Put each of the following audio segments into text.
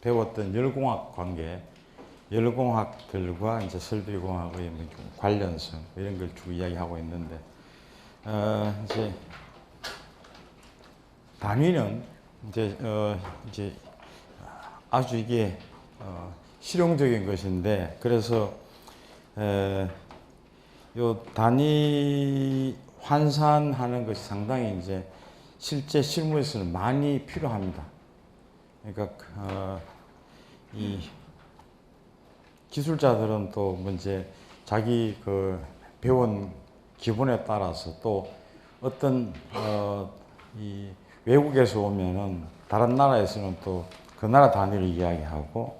배웠던 열공학 관계, 열공학들과 이제 설비공학의 관련성 이런 걸 쭉 이야기하고 있는데 이제 단위는 이제 아주 이게 실용적인 것인데 그래서 요 단위 환산하는 것이 상당히 이제 실제 실무에서는 많이 필요합니다. 그러니까 이 기술자들은 또 이제 자기 그 배운 기본에 따라서 또 어떤 이 외국에서 오면은 다른 나라에서는 또 그 나라 단위를 이야기하고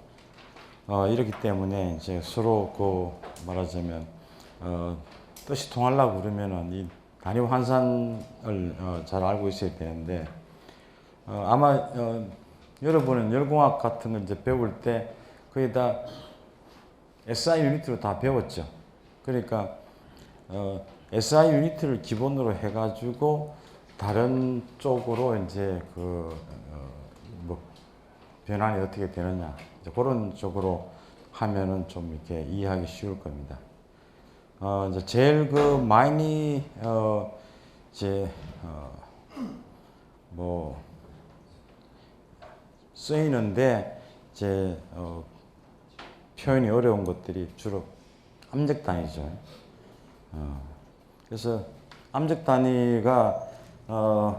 이렇기 때문에 이제 서로 그 말하자면 뜻이 통하려고 그러면은 이 단위 환산을 잘 알고 있어야 되는데 아마 여러분은 열공학 같은 거 이제 배울 때 거의 다 SI 유니트로 다 배웠죠. 그러니까 SI 유니트를 기본으로 해가지고 다른 쪽으로 이제 뭐 변환이 어떻게 되느냐 이제 그런 쪽으로 하면은 좀 이렇게 이해하기 쉬울 겁니다. 이제 제일 그 많이 이제 뭐 쓰이는데 이제 표현이 어려운 것들이 주로 암적 단위죠. 그래서 암적 단위가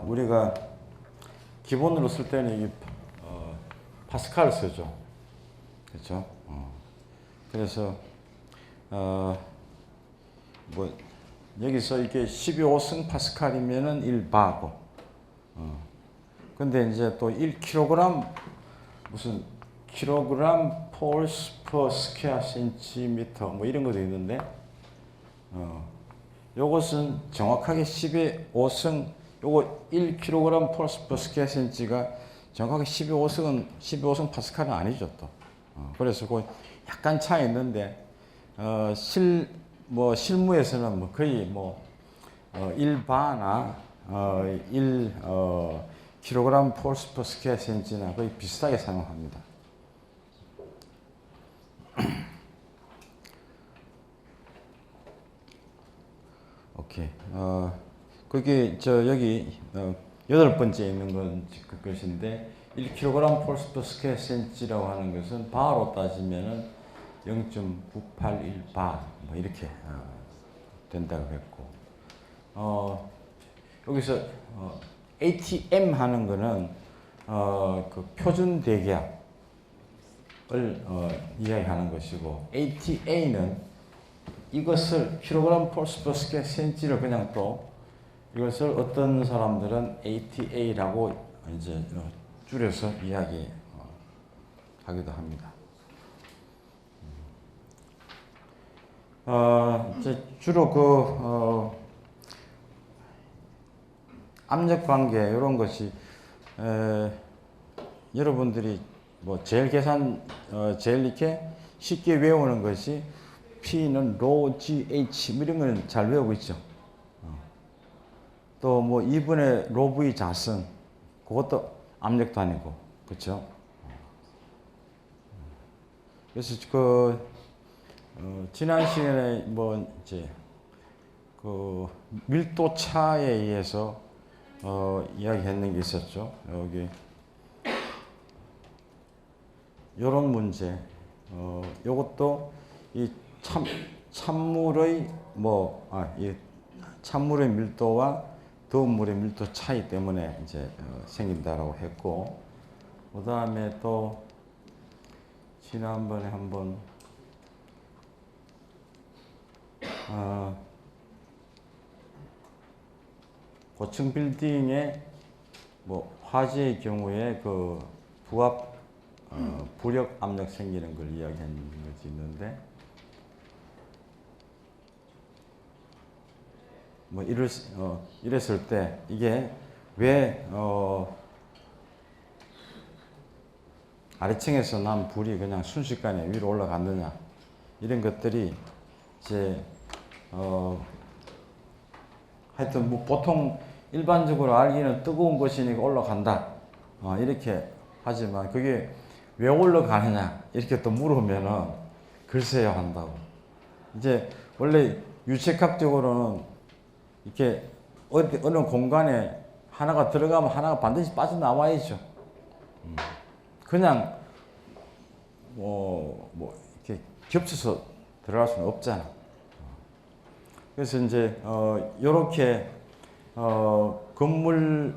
우리가 기본으로 쓸 때는 이 파스칼을 쓰죠. 그렇죠? 그래서 뭐 여기서 이게 12호승 파스칼이면은 1바고 근데 이제 또 1kg 무슨 킬로그램 폴스 퍼 스퀘어 센티미터 뭐 이런 것도 있는데 요것은 정확하게 10의 5승 요거 1kg 폴스 퍼 스퀘어 센티가 정확하게 12호승 파스칼은 아니죠 또. 그래서 그 약간 차이 있는데 실무에서는 뭐 거의 뭐 1바나 1kg 폴스 퍼 스퀘어 센티나 거의 비슷하게 사용합니다. 오케이. 그게 여기 8번째 있는 건 그것인데 1kg 폴스 퍼 스퀘어 센티라고 하는 것은 바로 따지면은 0.981바 뭐 이렇게 된다고 했고 여기서 ATM 하는 거는 그 표준 대기압을 이야기하는 것이고 ATA는 이것을 킬로그램 폴스 퍼 스퀘어 센티를 그냥 또 이것을 어떤 사람들은 ATA라고 이제 줄여서 이야기하기도 합니다. 이제 주로 암적 관계 이런 것이 여러분들이 뭐 제일 이렇게 쉽게 외우는 것이 P는 로 GH 이런 거는 잘 외우고 있죠. 또 뭐 2분의 로 V 자승 그것도 압력도 아니고 그렇죠. 그래서 지난 시간에 뭐 이제 그 밀도 차에 의해서 이야기했는 게 있었죠. 여기 요런 문제 요것도 이 찬물의 이 찬물의 밀도와 더운 물의 밀도 차이 때문에 이제 생긴다라고 했고, 그 다음에 또 지난번에 한번 고층 빌딩에 뭐 화재의 경우에 그 부합 부력 압력 생기는 걸 이야기하는 것이 있는데, 뭐 이랬을 때 이게 왜 아래층에서 난 불이 그냥 순식간에 위로 올라갔느냐, 이런 것들이 이제 하여튼 뭐 보통 일반적으로 알기는 뜨거운 것이니까 올라간다 이렇게 하지만 그게 왜 올라가느냐 이렇게 또 물으면은 글쎄요 한다고. 이제 원래 유체학적으로는 이렇게 어느 공간에 하나가 들어가면 하나가 반드시 빠져나와야죠. 그냥 뭐 이렇게 겹쳐서 들어갈 수는 없잖아. 그래서 이제 요렇게 건물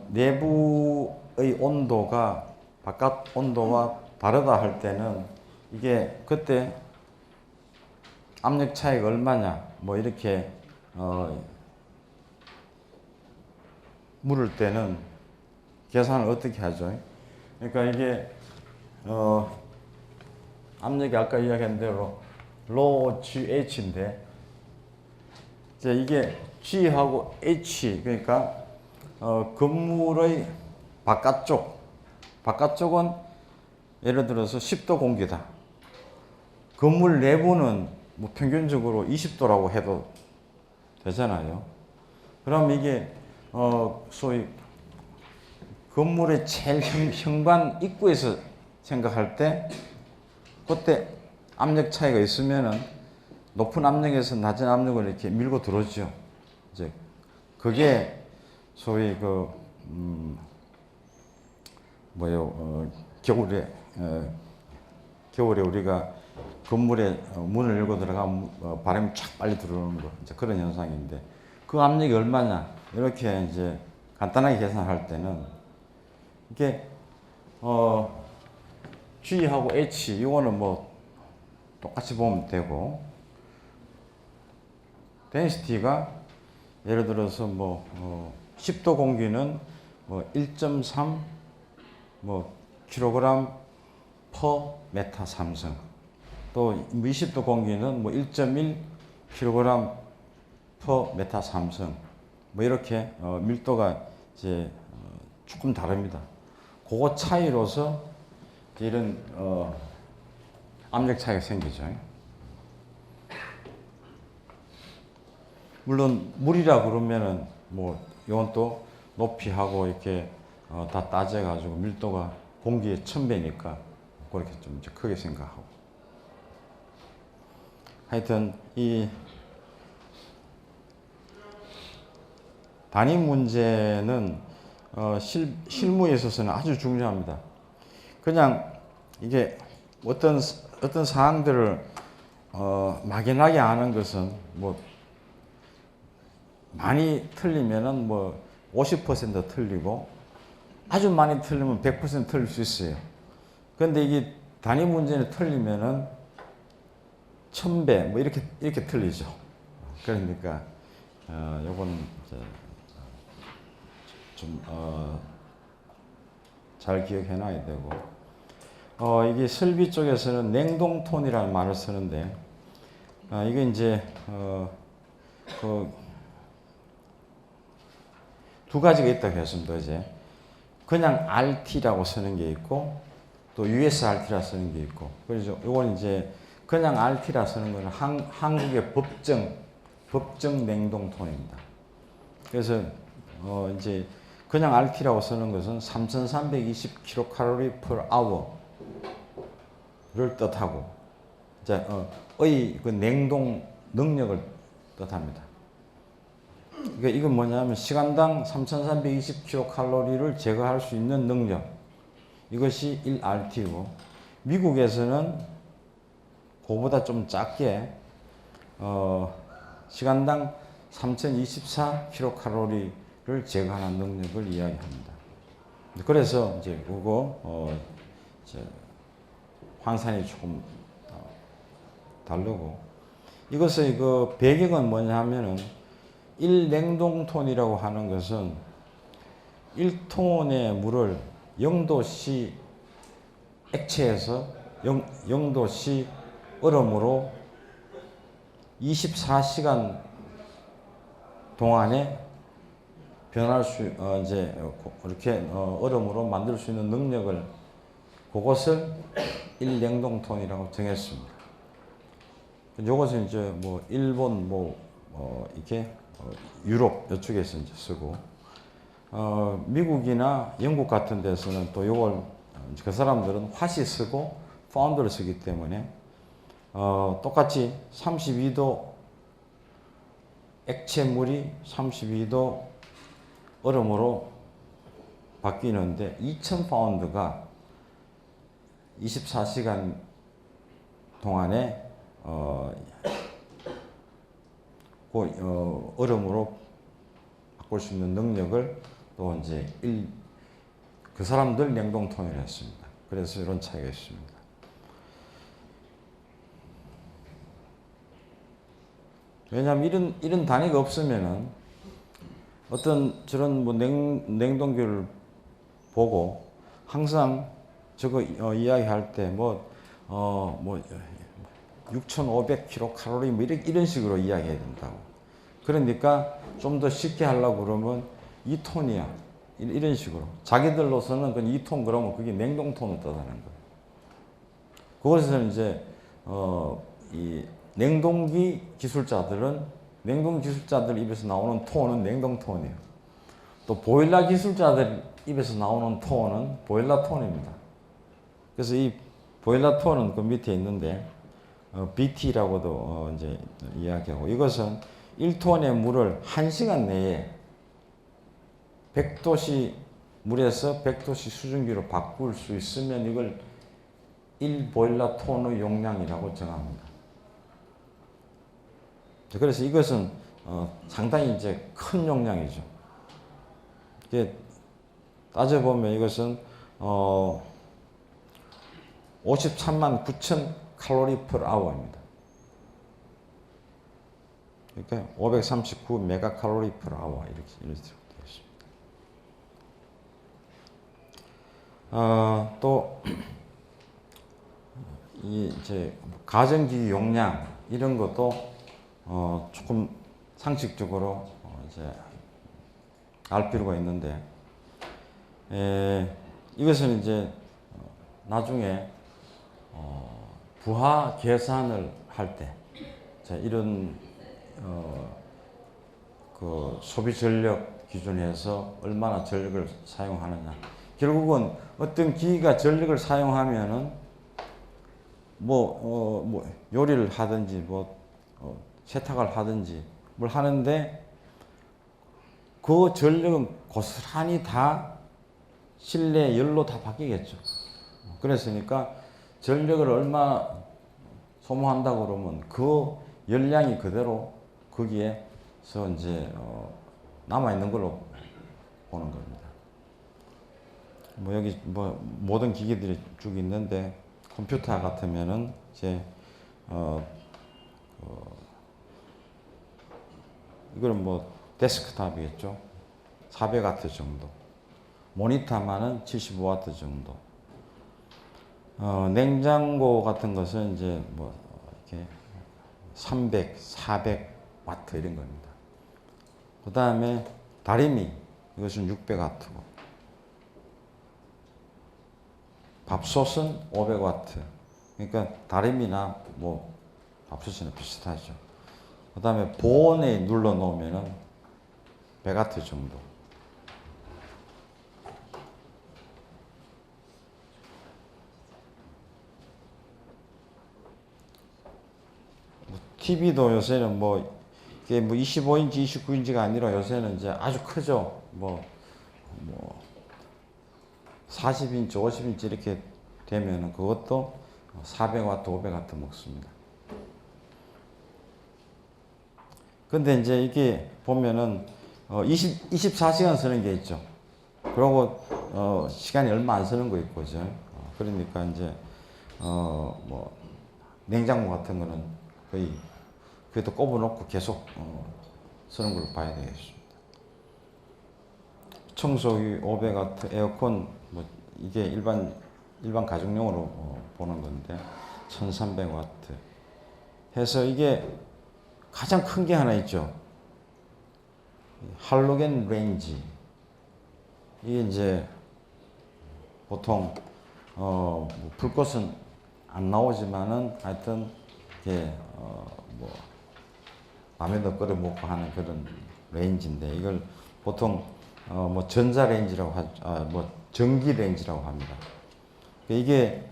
내부의 온도가 바깥 온도와 다르다 할 때는 이게 그때 압력 차이가 얼마냐 뭐 이렇게 물을 때는 계산을 어떻게 하죠? 그러니까 이게 압력이 아까 이야기한 대로 로 GH인데 이제 이게 G하고 H 그러니까 건물의 바깥쪽은 예를 들어서 10도 공기다. 건물 내부는 뭐 평균적으로 20도라고 해도 되잖아요. 그럼 이게 소위 건물의 제일 현관 입구에서 생각할 때 그때 압력 차이가 있으면은 높은 압력에서 낮은 압력을 이렇게 밀고 들어오죠. 이제 그게 소위 겨울에 우리가 건물에 문을 열고 들어가면 바람이 쫙 빨리 들어오는 거 이제 그런 현상인데 그 압력이 얼마냐 이렇게 이제 간단하게 계산할 때는 이게 G하고 H 이거는 뭐 똑같이 보면 되고 density가 예를 들어서 뭐 10도 공기는 뭐 1.3 뭐 킬로그램 퍼 메타 삼성 또 20도 공기는 뭐 1.1 킬로그램 퍼 메타 삼성 뭐 이렇게 밀도가 이제 조금 다릅니다. 그거 차이로서 이런 압력 차이가 생기죠. 물론 물이라 그러면은 뭐 이건 또 높이하고 이렇게 다 따져가지고 밀도가 공기의 1000배니까 그렇게 좀 이제 크게 생각하고 하여튼 이 단위 문제는 실무에 있어서는 아주 중요합니다. 그냥 이게 어떤 사항들을 막연하게 아는 것은 뭐 많이 틀리면은 뭐 50% 틀리고 아주 많이 틀리면 100% 틀릴 수 있어요. 그런데 이게 단위 문제는 틀리면은 1000배 뭐 이렇게 틀리죠. 그러니까 요건 좀 잘 기억해 놔야 되고 이게 설비 쪽에서는 냉동톤이라는 말을 쓰는데 이게 이제 두 가지가 있다고 했습니다. 이제 그냥 RT라고 쓰는 게 있고 또 USRT라 쓰는 게 있고 그래서 이건 이제 그냥 RT라 쓰는 거는 한국의 법정 냉동톤입니다. 그래서 이제 그냥 RT라고 쓰는 것은 3,320kcal per hour를 뜻하고 이제 그 냉동 능력을 뜻합니다. 그러니까 이건 뭐냐면 시간당 3,320kcal를 제거할 수 있는 능력 이것이 1RT고 미국에서는 그보다 좀 작게 시간당 3,024kcal를 제거하는 능력을 이야기합니다. 그래서 이제 그거 환산이 조금 다르고 이것의 그 배경은 뭐냐 하면은 1냉동톤이라고 하는 것은 1톤의 물을 0도씨 액체에서 0도씨 얼음으로 24시간 동안에 변할 수 이제 이렇게 얼음으로 만들 수 있는 능력을 그것을 1냉동톤이라고 정했습니다. 이것은 이제 뭐 일본 이렇게 유럽 이쪽에서 이제 쓰고 미국이나 영국 같은 데서는 또 이걸 그 사람들은 화씨 쓰고 파운드를 쓰기 때문에 똑같이 32도 액체물이 32도 얼음으로 바뀌는데 2000파운드가 24시간 동안에 얼음으로 바꿀 수 있는 능력을 또 이제 그 사람들 냉동통일을 했습니다. 그래서 이런 차이가 있습니다. 왜냐하면 이런 단위가 없으면은 어떤 저런 뭐 냉동기를 보고 항상 저거 이야기할 때 뭐 6,500kcal 뭐 이런 식으로 이야기해야 된다고. 그러니까 좀 더 쉽게 하려고 그러면 2톤이야. 이런 식으로. 자기들로서는 그 2톤 그러면 그게 냉동톤을 떠다는 거예요. 그것에서 이제 이 냉동기 기술자들 입에서 나오는 톤은 냉동톤이에요. 또 보일러 기술자들 입에서 나오는 톤은 보일러 톤입니다. 그래서 이 보일러 톤은 그 밑에 있는데 BT라고도 이제 이야기하고, 이것은 1톤의 물을 1시간 내에 100도씨 물에서 100도씨 수증기로 바꿀 수 있으면 이걸 1보일러 톤의 용량이라고 정합니다. 그래서 이것은 상당히 이제 큰 용량이죠. 이게 따져보면 이것은 53만 9천 칼로리 per hour입니다. 그러니까 539 메가칼로리 per hour 이렇게 되어 있습니다. 또 이 이제 가정기기 용량 이런 것도 조금 상식적으로 이제 알 필요가 있는데, 이것은 이제 나중에 부하 계산을 할 때 이런 그 소비 전력 기준에서 얼마나 전력을 사용하느냐. 결국은 어떤 기기가 전력을 사용하면은 뭐 요리를 하든지 세탁을 하든지 뭘 하는데 그 전력은 고스란히 다 실내 열로 다 바뀌겠죠. 그랬으니까 전력을 얼마 소모한다고 그러면 그 열량이 그대로 거기에서 이제 남아있는 걸로 보는 겁니다. 여기 모든 기기들이 쭉 있는데, 컴퓨터 같으면은 이제 이거는 데스크탑이겠죠. 400W 정도. 모니터만은 75W 정도. 냉장고 같은 것은 이제 이렇게 300, 400W 이런 겁니다. 그 다음에 다리미, 이것은 600W고. 밥솥은 500W. 그러니까 다리미나 밥솥이나 비슷하죠. 그 다음에 보온에 눌러 놓으면은 100W 정도. TV도 요새는 이게 25인치, 29인치가 아니라 요새는 이제 아주 크죠. 40인치, 50인치 이렇게 되면은 그것도 400W, 500W 먹습니다. 근데 이제 이게 보면은 24시간 쓰는 게 있죠. 그리고 시간이 얼마 안 쓰는 거 있고, 그죠? 그러니까 이제 냉장고 같은 거는 거의 그래도 꼽아놓고 계속 쓰는 걸로 봐야 되겠습니다. 청소기 500W, 에어컨 이게 일반 가정용으로 보는 건데 1300W 해서, 이게 가장 큰 게 하나 있죠. 할로겐 레인지. 이게 이제 보통 불꽃은 안 나오지만은 하여튼 이게 라면도 끓여 먹고 하는 그런 레인지인데, 이걸 보통 뭐 전자 레인지라고 뭐 전기 레인지라고 합니다. 이게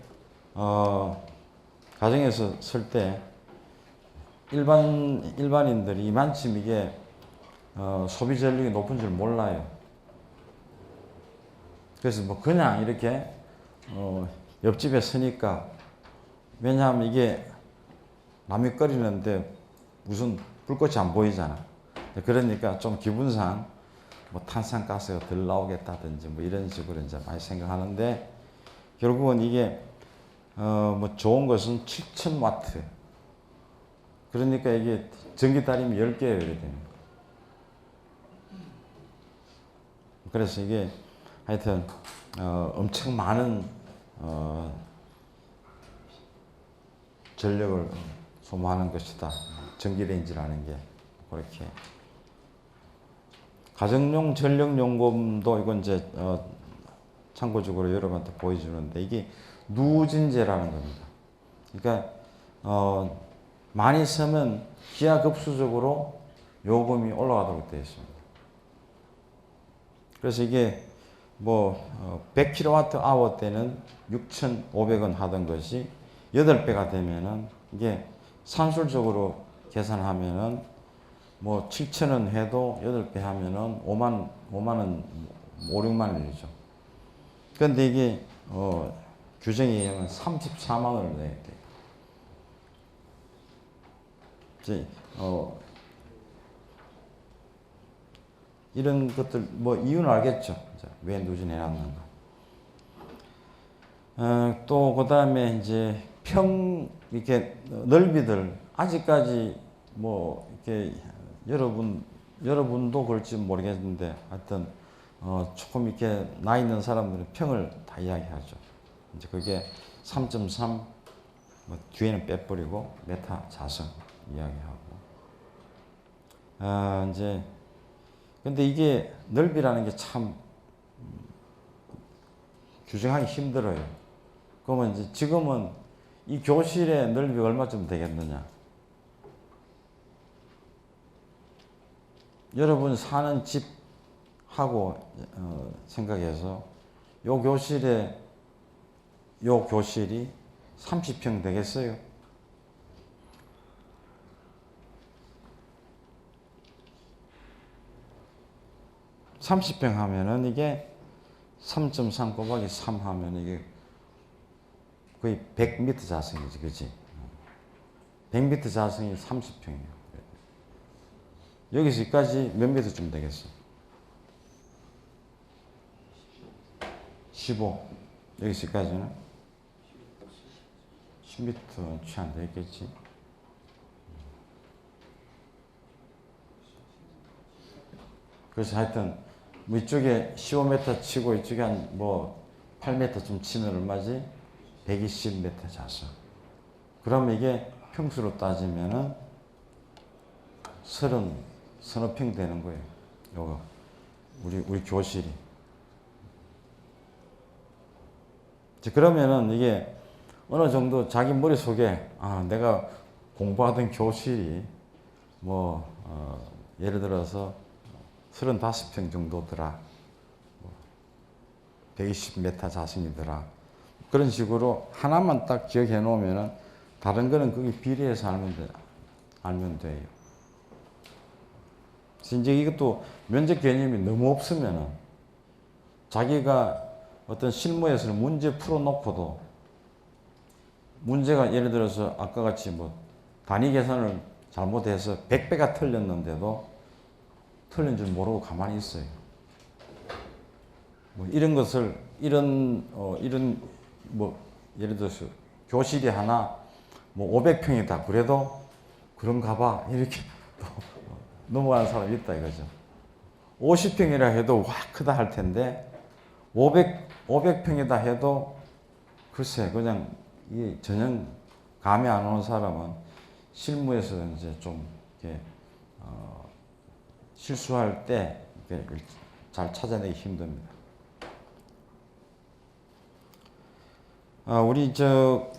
가정에서 쓸 때 일반인들이 이만큼 이게 소비 전력이 높은 줄 몰라요. 그래서 뭐 그냥 이렇게 옆집에 서니까, 왜냐하면 이게 남이 끓이는데 무슨 불꽃이 안 보이잖아. 그러니까 좀 기분상 뭐 탄산가스가 덜 나오겠다든지 뭐 이런 식으로 이제 많이 생각하는데, 결국은 이게 뭐 좋은 것은 7000와트. 그러니까 이게 전기 달임이 10개여야 됩니다. 그래서 이게 하여튼 엄청 많은 전력을 소모하는 것이다. 전기레인지라는 게. 그렇게. 가정용 전력요금도 이건 이제 참고적으로 여러분한테 보여주는데, 이게 누진제라는 겁니다. 그러니까 많이 쓰면 기하급수적으로 요금이 올라가도록 되어 있습니다. 그래서 이게 뭐 100kWh 때는 6,500원 하던 것이 8배가 되면은, 이게 산술적으로 계산하면은 뭐 7,000원 해도 8배 하면은 5만 원, 5, 6만 원이죠. 그런데 이게 규정에 의하면 34만 원을 내야 돼요. 이제 이런 것들 뭐 이유는 알겠죠. 왜 누진해놨는가. 또 그다음에 이제 이렇게 넓이들 아직까지 뭐 이렇게 여러분도 그럴지 모르겠는데, 하여튼 조금 이렇게 나이 있는 사람들은 평을 다 이야기하죠. 이제 그게 3.3 뭐 뒤에는 빼버리고 메타 자성 이야기하고. 이제 근데 이게 넓이라는 게 참 규정하기 힘들어요. 그러면 이제 지금은 이 교실의 넓이가 얼마쯤 되겠느냐? 여러분 사는 집하고 생각해서 요 교실이 30평 되겠어요? (30평) 하면은 이게 3.3 곱하기 3 하면 이게 거의 100m 자승이지, 그치? 100m 자승이 30평이에요. 여기서 여기까지 몇 미터쯤 되겠어? 15. 여기서 여기까지는? 10m 채 안 되겠지? 그래서 하여튼 뭐 이쪽에 15m 치고 이쪽에 한 뭐 8m쯤 치면 얼마지? 120m 자수. 그러면 이게 평수로 따지면은 30여 평 되는 거예요. 요거 우리 교실이. 그러면은 이게 어느 정도 자기 머릿속에 내가 공부하던 교실이 뭐 예를 들어서 35평 정도더라. 120m 자승이더라. 그런 식으로 하나만 딱 기억해 놓으면은 다른 거는 거기 비례해서 알면 돼요. 이제 이것도 면적 개념이 너무 없으면은 자기가 어떤 실무에서는 문제 풀어놓고도 문제가 예를 들어서 아까 같이 뭐 단위 계산을 잘못해서 100배가 틀렸는데도 틀린 줄 모르고 가만히 있어요. 뭐 이런 것을 이런 뭐 예를 들어서 교실이 하나 뭐 500평이다 그래도 그런가 봐 이렇게 넘어가는 사람이 있다 이거죠. 50평이라 해도 와 크다 할 텐데 500평이다 해도 글쎄 그냥 이 전혀 감이 안 오는 사람은 실무에서 이제 좀 이렇게 실수할 때 잘 찾아내기 힘듭니다. 우리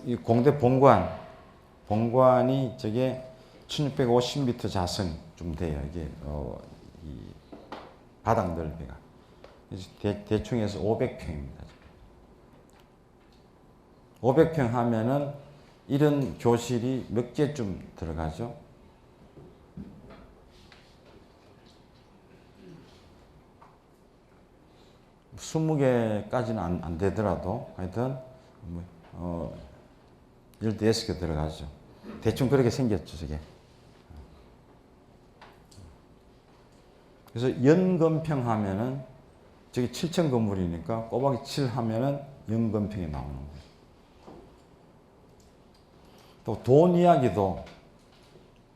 이 공대 본관이 저게 1650m 자승 좀 돼요. 이게 이 바닥 넓이가. 대충 해서 500평입니다. 500평 하면은 이런 교실이 몇 개쯤 들어가죠? 20개까지는 안 되더라도 하여튼 15개 들어가죠. 대충 그렇게 생겼죠, 저게. 그래서 연건평 하면은 저기 7층 건물이니까 꼬박이 7 하면은 연건평이 나오는 거예요. 또 돈 이야기도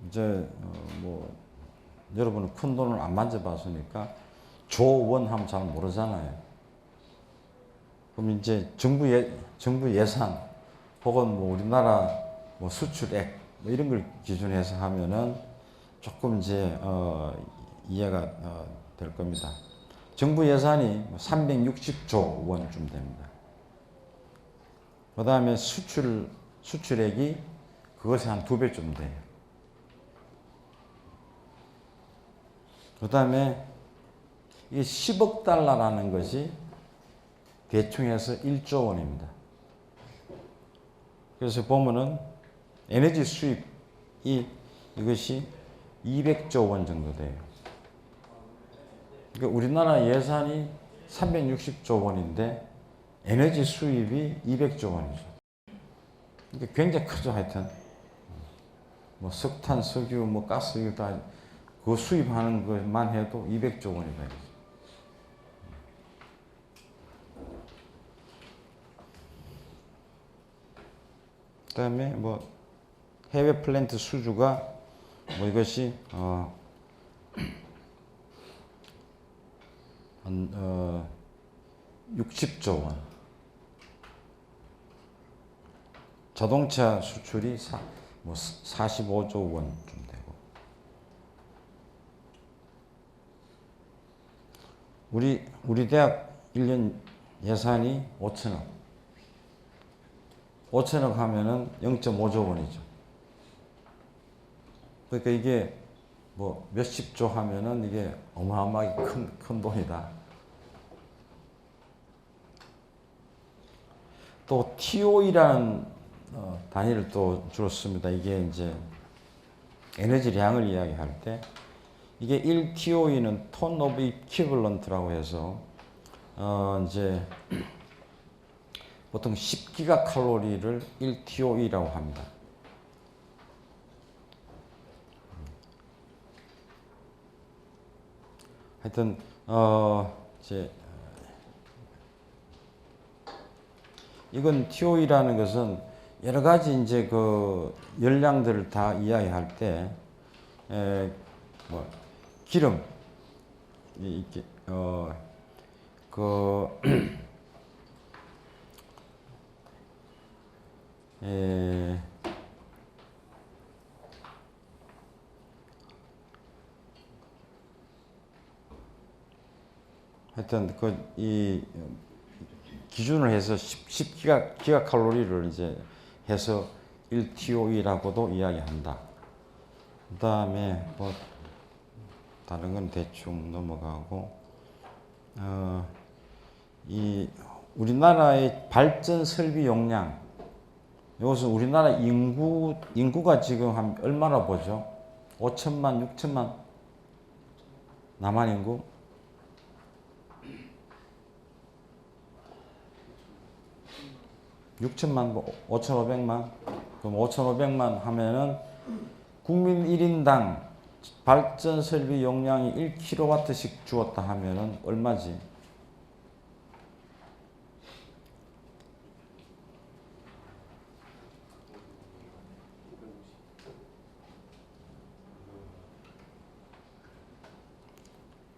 이제 뭐 여러분은 큰 돈을 안 만져봤으니까 조원 하면 잘 모르잖아요. 그럼 이제 정부 예산 혹은 뭐 우리나라 뭐 수출액 뭐 이런 걸 기준해서 하면은 조금 이제 이해가 될 겁니다. 정부 예산이 360조 원쯤 됩니다. 그 다음에 수출액이 그것이 한 2배쯤 돼요. 그 다음에 이게 10억 달러라는 것이 대충 해서 1조 원입니다. 그래서 보면은 에너지 수입이 이것이 200조 원 정도 돼요. 그러니까 우리나라 예산이 360조 원인데 에너지 수입이 200조 원이죠. 그러니까 굉장히 크죠, 하여튼. 뭐 석탄, 석유, 뭐 가스 이거 다 그 수입하는 것만 해도 200조 원이다. 그다음에 뭐 해외 플랜트 수주가 뭐 이것이 60조 원. 자동차 수출이 45조 원쯤 되고. 우리 대학 1년 예산이 5천억. 5천억 하면은 0.5조 원이죠. 그러니까 이게 뭐 몇십조 하면은 이게 어마어마하게 큰 돈이다. 또 TOE라는 단위를 또 주로 씁니다. 이게 이제 에너지량을 이야기할 때 이게 1TOE는 톤 오브 이퀴벌런트라고 해서 이제 보통 10기가 칼로리를 1TOE라고 합니다. 하여튼 이제 이건 TOE라는 것은 여러 가지 이제 그 열량들을 다 이야기할 때 뭐 기름 이렇게 하여튼 이 기준을 해서 10기가 칼로리를 이제 해서 1TOE라고도 이야기한다. 그 다음에 뭐 다른 건 대충 넘어가고 이 우리나라의 발전 설비 용량 이것은 우리나라 인구가 지금 한 얼마나 보죠? 5천만, 6천만 남한 인구? 6천만, 5,500만? 그럼 5,500만 하면은 국민 1인당 발전 설비 용량이 1kW씩 주었다 하면은 얼마지?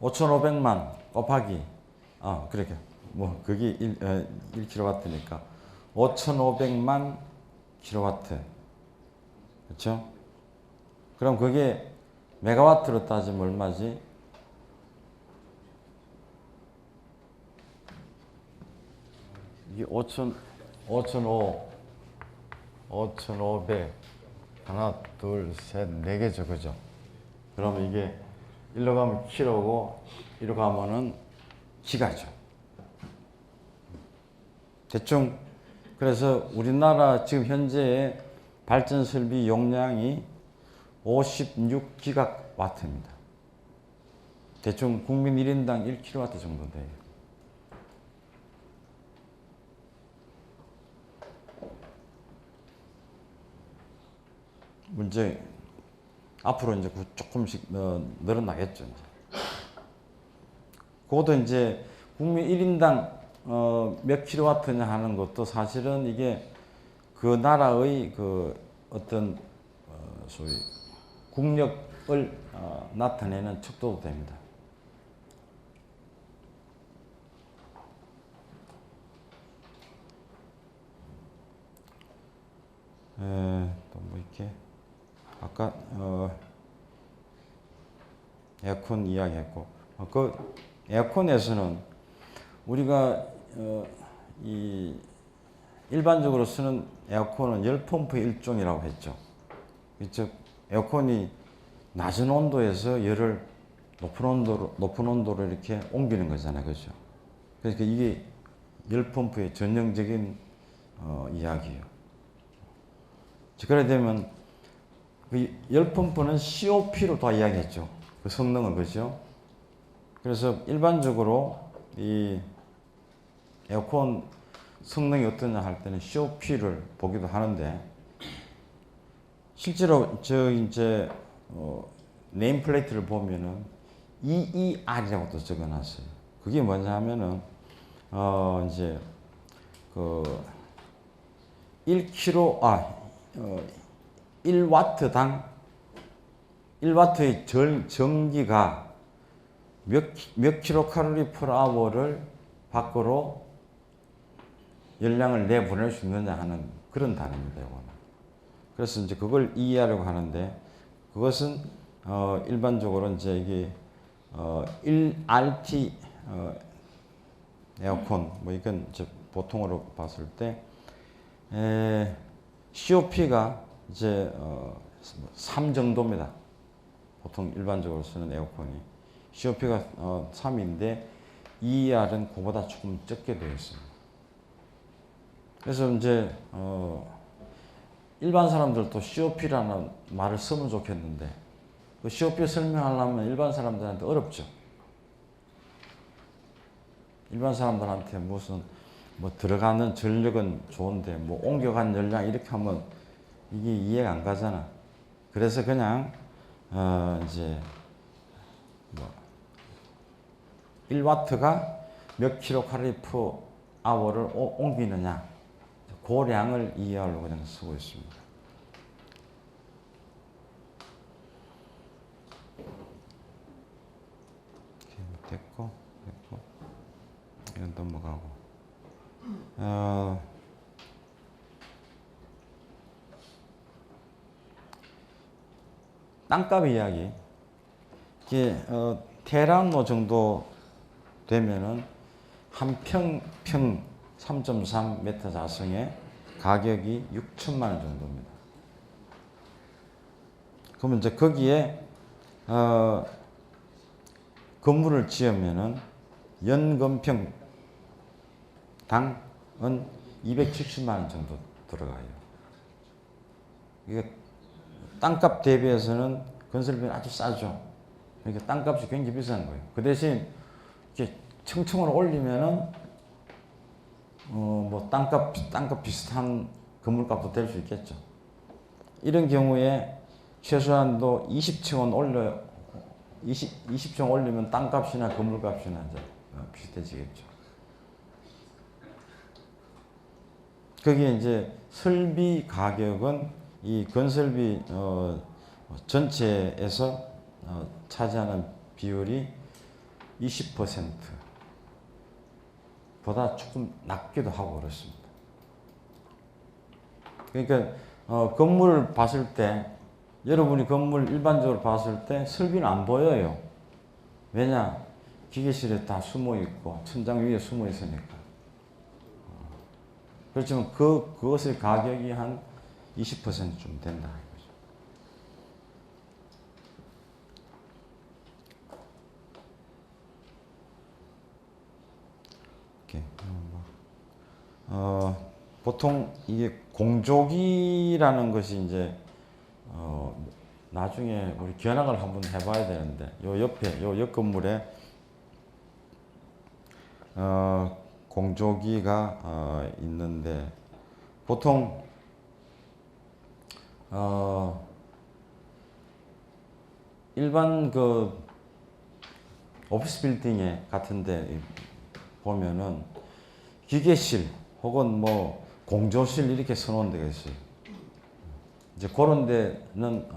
(5,500만) 곱하기 그렇게 뭐 그게 1kW니까 5,500만 킬로와트. 그렇죠? 그럼 그게 메가와트로 따지면 얼마지? 이게 5,500 하나, 둘, 셋, 네 개죠. 그죠? 그러면 이게 일로 가면 킬로고 이로 가면은 기가죠. 대충 그래서 우리나라 지금 현재의 발전 설비 용량이 56기가와트입니다. 대충 국민 1인당 1kW 정도 돼요. 문제 앞으로 이제 조금씩 늘어나겠죠. 이제. 그것도 이제 국민 1인당 몇 킬로와트냐 하는 것도 사실은 이게 그 나라의 그 어떤 소위 국력을 나타내는 척도도 됩니다. 또 뭐 이렇게 아까 에어컨 이야기했고 그 에어컨에서는 우리가 이 일반적으로 쓰는 에어컨은 열펌프의 일종이라고 했죠. 즉 에어컨이 낮은 온도에서 열을 높은 온도로 이렇게 옮기는 거잖아요, 그렇죠? 그러니까 이게 열펌프의 전형적인 이야기예요. 그래 되면 그 열펌프는 COP로 다 이야기했죠. 그 성능을, 그죠? 그래서 일반적으로 이 에어컨 성능이 어떠냐 할 때는 COP를 보기도 하는데 실제로 저 이제 네임플레이트를 보면은 EER이라고 또 적어놨어요. 그게 뭐냐 하면은 이제 그 1와트당 1와트의 전기가 몇 킬로칼로리 per hour를 밖으로 열량을 내보낼 수 있느냐 하는 그런 단어입니다. 이거는. 그래서 이제 그걸 이해하려고 하는데 그것은 일반적으로 이제 이게 1RT 에어컨 뭐 이건 이제 보통으로 봤을 때 COP가 이제 3 정도입니다. 보통 일반적으로 쓰는 에어컨이 COP가 3인데 ER은 그보다 조금 적게 되어 있습니다. 그래서 이제 일반 사람들도 COP라는 말을 쓰면 좋겠는데 그 COP 설명하려면 일반 사람들한테 어렵죠. 일반 사람들한테 무슨 뭐 들어가는 전력은 좋은데 뭐 옮겨간 열량 이렇게 하면 이게 이해가 안 가잖아. 그래서 그냥 이제 뭐 1와트가 몇 킬로칼로리 per hour를 옮기느냐 그 량을 이해하려고 그냥 쓰고 있습니다. 됐고 이건 넘어가고 땅값 이야기. 이게 테란노 정도 되면은 한 평 3.3m 자성의 가격이 6천만 원 정도입니다. 그러면 이제 거기에 건물을 지으면은 연건평 당은 270만 원 정도 들어가요. 이게 땅값 대비해서는 건설비는 아주 싸죠. 그러니까 땅값이 굉장히 비싼 거예요. 그 대신 이렇게 층층으로 올리면은 뭐 땅값 비슷한 건물값도 될 수 있겠죠. 이런 경우에 최소한도 20층은 20층 올리면 땅값이나 건물값이나 이제 비슷해지겠죠. 거기에 이제 설비 가격은 이 건설비 전체에서 차지하는 비율이 20% 보다 조금 낮기도 하고 그렇습니다. 그러니까 건물을 봤을 때 여러분이 건물 일반적으로 봤을 때 설비는 안 보여요. 왜냐? 기계실에 다 숨어 있고 천장 위에 숨어 있으니까. 그렇지만 그것의 가격이 한 20%좀 된다. 이렇게 보통 이게 공조기라는 것이 이제 나중에 우리 견학을 한번 해봐야 되는데 요 옆에 요 옆 건물에 공조기가 있는데 보통 일반 그 오피스 빌딩에 같은데 보면은 기계실 혹은 뭐 공조실 이렇게 써놓은 데가 있어요. 이제 그런 데는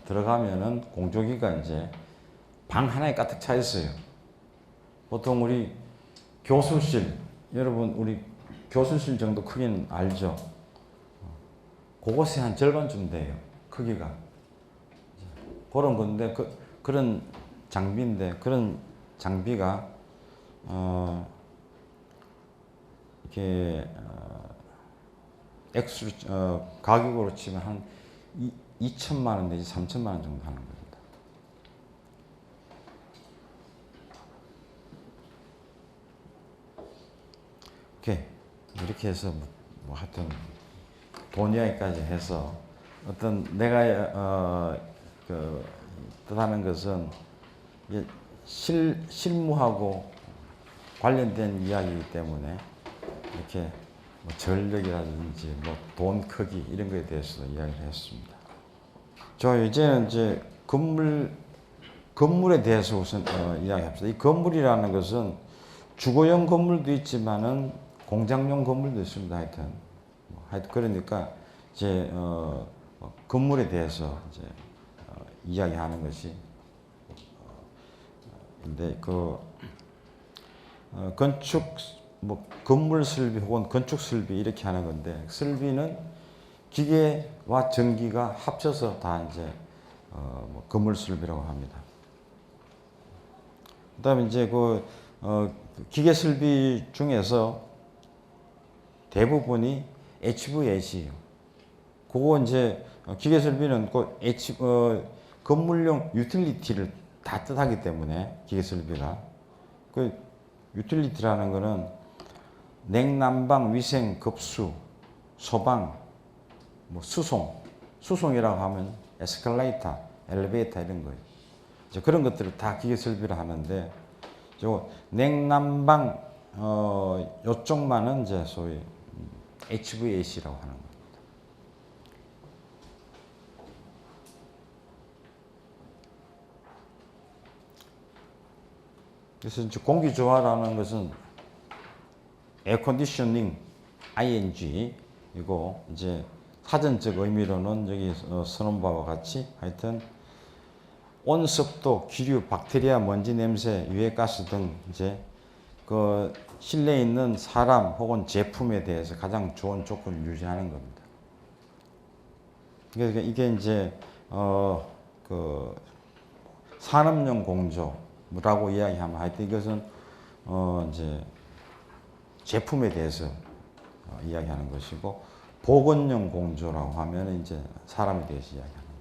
들어가면은 공조기가 이제 방 하나에 가득 차 있어요. 보통 우리 교수실, 여러분 우리 교수실 정도 크기는 알죠? 그곳에 한 절반쯤 돼요. 크기가. 그런 건데 그런 장비인데 그런 장비가 이렇게 가격으로 치면 한 2천만 원 내지 3천만 원 정도 하는 겁니다. 이렇게 해서 뭐 하여튼 돈 이야기까지 해서 어떤 내가 뜻하는 것은 실무하고 관련된 이야기이기 때문에 이렇게 뭐 전력이라든지 뭐 돈 크기 이런 거에 대해서도 이야기를 했습니다. 이제는 이제 건물에 대해서 우선 이야기합시다. 이 건물이라는 것은 주거용 건물도 있지만은 공장용 건물도 있습니다. 하여튼 그러니까 이제 건물에 대해서 이제 이야기하는 것이 근데 건축 뭐 건물 설비 혹은 건축 설비 이렇게 하는 건데 설비는 기계와 전기가 합쳐서 다 이제 뭐 건물 설비라고 합니다. 그다음에 이제 기계 설비 중에서 대부분이 HVAC예요. 그거 이제 기계 설비는 건물용 유틸리티를 다 뜻하기 때문에 기계 설비가 유틸리티라는 거는 냉난방, 위생, 급수, 소방, 뭐 수송이라고 하면 에스컬레이터, 엘리베이터 이런 거예요. 이제 그런 것들을 다 기계 설비를 하는데 냉난방 요쪽만은 이제 소위 HVAC라고 하는 겁니다. 그래서 이제 공기조화라는 것은 에어컨디셔닝 ing이고 이제 사전적 의미로는 여기 써놓은 바와 같이 하여튼 온습도, 기류, 박테리아, 먼지, 냄새, 유해가스 등 이제 실내에 있는 사람 혹은 제품에 대해서 가장 좋은 조건을 유지하는 겁니다. 그러니까 이게 이제 산업용 공조라고 이야기하면 하여튼 이것은 이제 제품에 대해서 이야기하는 것이고 보건용 공조라고 하면 이제 사람에 대해서 이야기하는 거예요.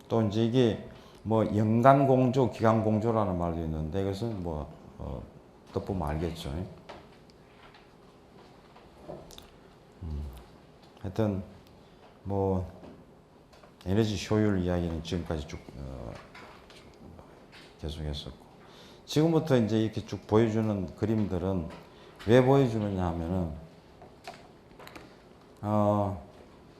또 이제 이게 뭐 연간 공조, 기간 공조라는 말도 있는데 이것은 뭐 뜻보면 알겠죠. 하여튼 뭐 에너지 효율 이야기는 지금까지 쭉 계속했었고 지금부터 이제 이렇게 쭉 보여주는 그림들은 왜 보여주느냐 하면은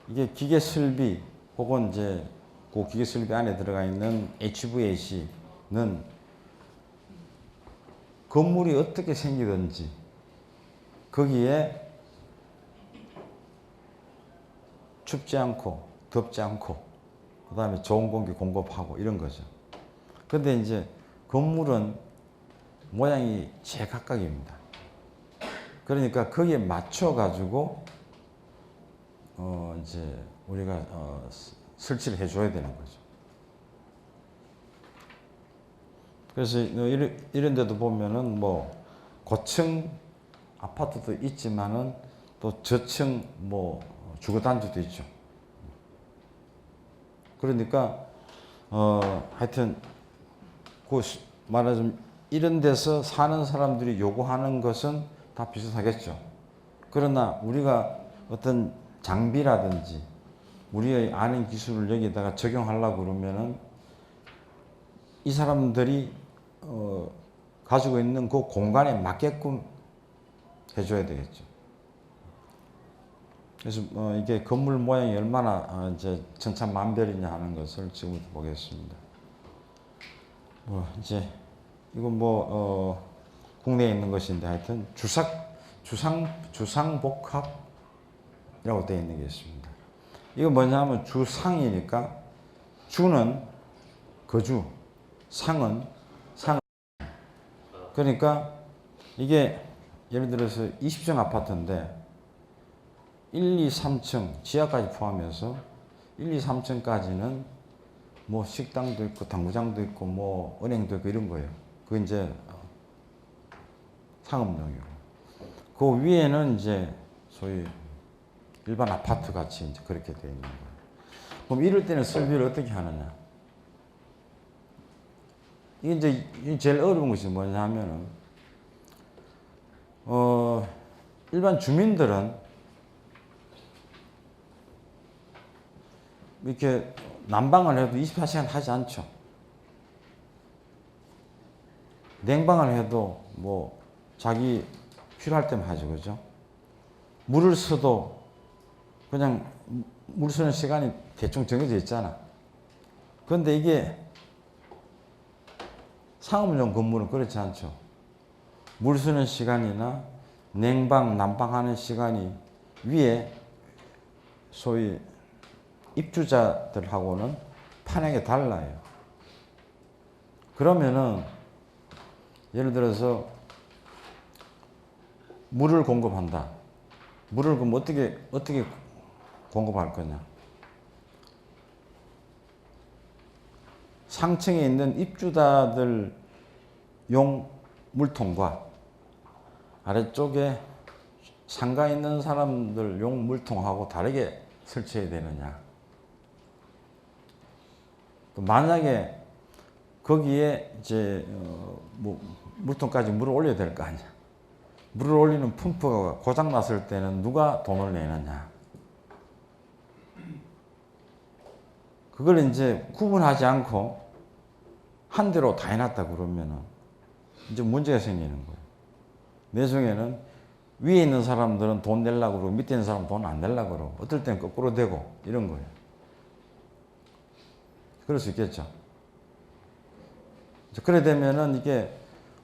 이게 기계 설비 혹은 이제 그 기계 설비 안에 들어가 있는 HVAC는 건물이 어떻게 생기든지 거기에 춥지 않고 덥지 않고 그 다음에 좋은 공기 공급하고 이런 거죠. 근데 이제 건물은 모양이 제각각입니다. 그러니까 거기에 맞춰 가지고 이제 우리가 설치를 해줘야 되는 거죠. 그래서 이런 데도 보면은 뭐 고층 아파트도 있지만은 또 저층 뭐 주거단지도 있죠. 그러니까 하여튼 말하자면 이런 데서 사는 사람들이 요구하는 것은 다 비슷하겠죠. 그러나 우리가 어떤 장비라든지 우리의 아는 기술을 여기다가 적용하려고 그러면은 이 사람들이 가지고 있는 그 공간에 맞게끔 해줘야 되겠죠. 그래서 이게 건물 모양이 얼마나 이제 천차만별이냐 하는 것을 지금부터 보겠습니다. 이제 이건 국내에 있는 것인데 하여튼 주상복합이라고 되어 있는 게 있습니다. 이거 뭐냐면 주상이니까 주는 거주, 상은 상. 그러니까 이게 예를 들어서 20층 아파트인데 1, 2, 3층 지하까지 포함해서 1, 2, 3층까지는 뭐 식당도 있고 당구장도 있고 뭐 은행도 있고 이런 거예요. 그게 이제 상업용이고. 그 위에는 이제 소위 일반 아파트 같이 이제 그렇게 되어 있는 거예요. 그럼 이럴 때는 설비를 어떻게 하느냐? 이게 이제 제일 어려운 것이 뭐냐 하면은 일반 주민들은 이렇게 난방을 해도 24시간 하지 않죠. 냉방을 해도 뭐 자기 필요할 때만 하죠. 그죠? 물을 써도 그냥 물 쓰는 시간이 대충 정해져 있잖아. 그런데 이게 상업용 건물은 그렇지 않죠. 물 쓰는 시간이나 냉방, 난방하는 시간이 위에 소위 입주자들하고는 판액이 달라요. 그러면은 예를 들어서 물을 공급한다. 물을 그럼 어떻게 공급할 거냐? 상층에 있는 입주자들 용 물통과 아래쪽에 상가에 있는 사람들 용 물통하고 다르게 설치해야 되느냐? 또 만약에 거기에 이제 물통까지 물을 올려야 될 거 아니야. 물을 올리는 펌프가 고장 났을 때는 누가 돈을 내느냐. 그걸 이제 구분하지 않고 한 대로 다 해놨다 그러면은 이제 문제가 생기는 거예요. 내중에는 위에 있는 사람들은 돈 내려고 그러고 밑에 있는 사람은 돈 안 내려고 그러고 어떨 때는 거꾸로 되고 이런 거예요. 그럴 수 있겠죠. 그래 되면은 이게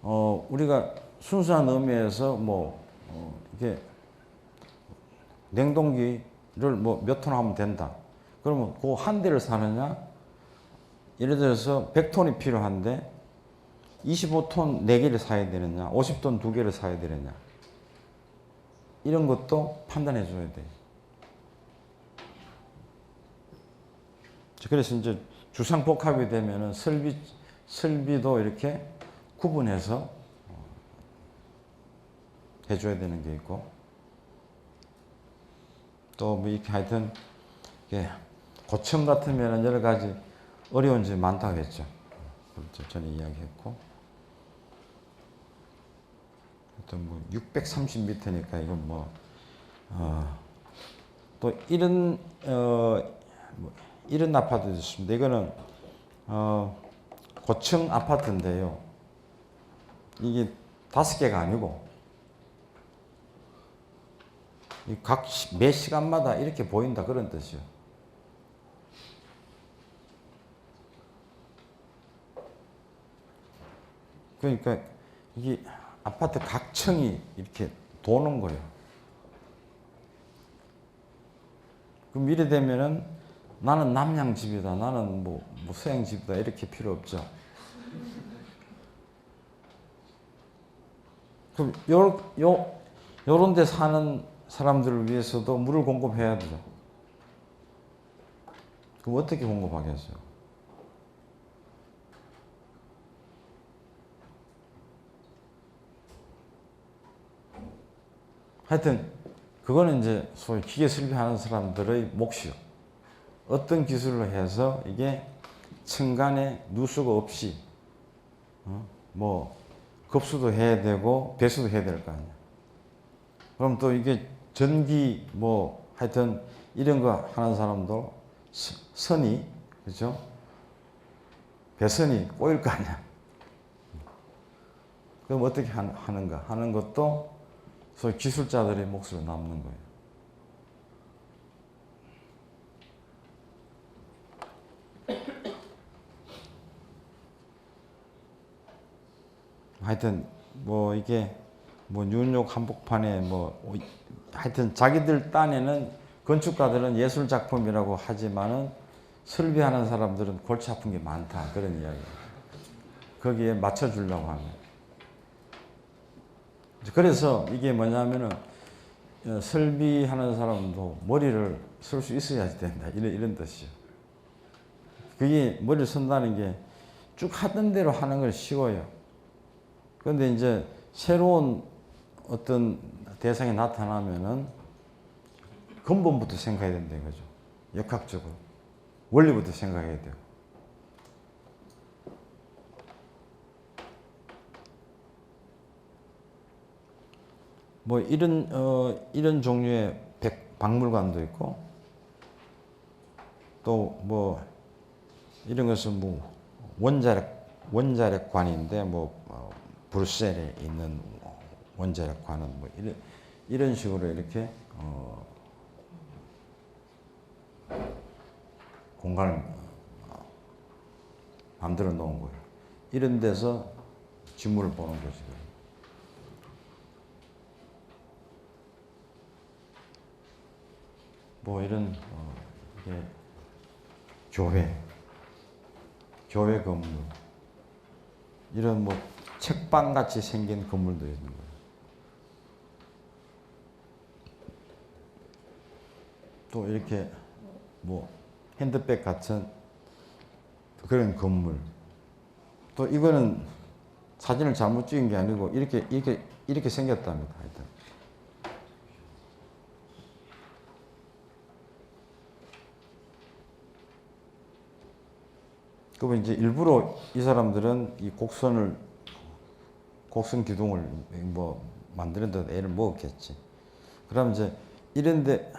우리가 순수한 의미에서 이게 냉동기를 몇 톤 하면 된다. 그러면 그 한 대를 사느냐? 예를 들어서 100톤이 필요한데 25톤 4개를 사야 되느냐? 50톤 2개를 사야 되느냐? 이런 것도 판단해 줘야 돼. 그래서 이제 주상복합이 되면은 설비도 이렇게 구분해서 해줘야 되는 게 있고, 또 이렇게 하여튼, 고층 같으면 여러 가지 어려운 점이 많다고 했죠. 전에 이야기했고. 또 630m니까 이건 또 이런 아파트도 있습니다. 이거는 고층 아파트인데요. 이게 5개가 아니고 매 시간마다 이렇게 보인다 그런 뜻이요. 그러니까 이게 아파트 각 층이 이렇게 도는 거예요. 그럼 이래 되면은 나는 남양 집이다, 나는 서양 집이다 이렇게 필요 없죠. 그럼 요런 데 사는 사람들을 위해서도 물을 공급해야 되죠. 그럼 어떻게 공급하겠어요? 하여튼 그거는 이제 소위 기계 설비하는 사람들의 몫이요. 어떤 기술로 해서 이게 층간에 누수가 없이 급수도 해야 되고 배수도 해야 될 거 아니야. 그럼 또 이게 전기 뭐 하여튼 이런 거 하는 사람도 선이 그죠? 배선이 꼬일 거 아니야. 그럼 어떻게 하는가 하는 것도 소위 기술자들의 몫으로 남는 거예요. 하여튼 뭐 이게 뭐 뉴욕 한복판에 뭐 하여튼 자기들 딴에는 건축가들은 예술 작품이라고 하지만은 설비하는 사람들은 골치 아픈 게 많다 그런 이야기. 거기에 맞춰주려고 하는. 그래서 이게 뭐냐면은 설비하는 사람도 머리를 쓸 수 있어야 된다 이런 뜻이요. 그게 머리를 쓴다는 게 쭉 하던 대로 하는 건 쉬워요. 그런데 이제 새로운 어떤 대상이 나타나면은 근본부터 생각해야 된다 이거죠. 역학적으로. 원리부터 생각해야 돼요. 뭐 이런 종류의 박물관도 있고 또 뭐 이런 것은 뭐 원자력관인데 뭐 브뤼셀에 있는 원자력관은 뭐 이런 식으로 이렇게 공간을 만들어 놓은 거예요. 이런 데서 지물을 보는 거지. 뭐 이런 이게 교회 건물 이런 뭐 책방 같이 생긴 건물도 있는 거예요. 또 이렇게 뭐 핸드백 같은 그런 건물. 또 이거는 사진을 잘못 찍은 게 아니고 이렇게 생겼답니다. 하여튼. 그러면 이제 일부러 이 사람들은 이 곡선 기둥을 뭐 만드는 데 애를 먹었겠지. 그럼 이제 이런데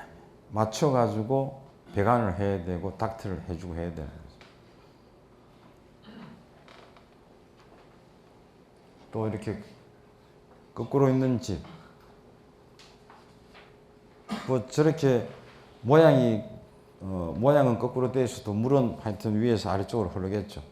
맞춰가지고 배관을 해야 되고 닥트를 해주고 해야 되는 거죠. 또 이렇게 거꾸로 있는 집. 뭐 저렇게 모양은 거꾸로 되어 있어도 물은 하여튼 위에서 아래쪽으로 흐르겠죠.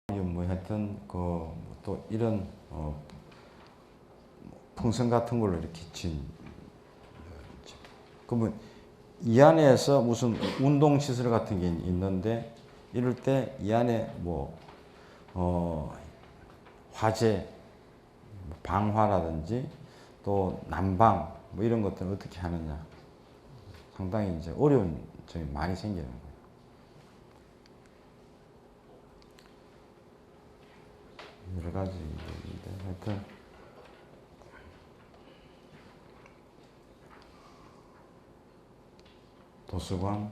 뭐 하여튼 또 이런 풍선 같은 걸로 이렇게 진. 그러면 이 안에서 무슨 운동 시설 같은 게 있는데 이럴 때 이 안에 뭐 화재, 방화라든지 또 난방 뭐 이런 것들을 어떻게 하느냐 상당히 이제 어려운 점이 많이 생기는 거예요. 여러 가지 있는데 하여튼 도서관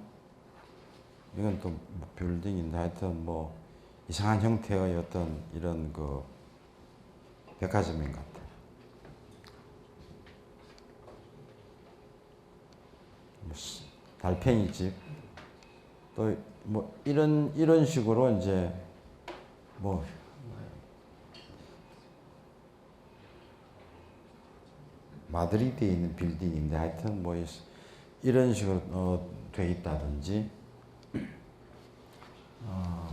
이건 또 빌딩인데 하여튼 뭐 이상한 형태의 어떤 이런 백화점인 것 같아요. 달팽이 집 또 뭐 이런 식으로 이제 뭐 마드리드에 있는 빌딩인데 하여튼 뭐 이런 식으로 돼 있다든지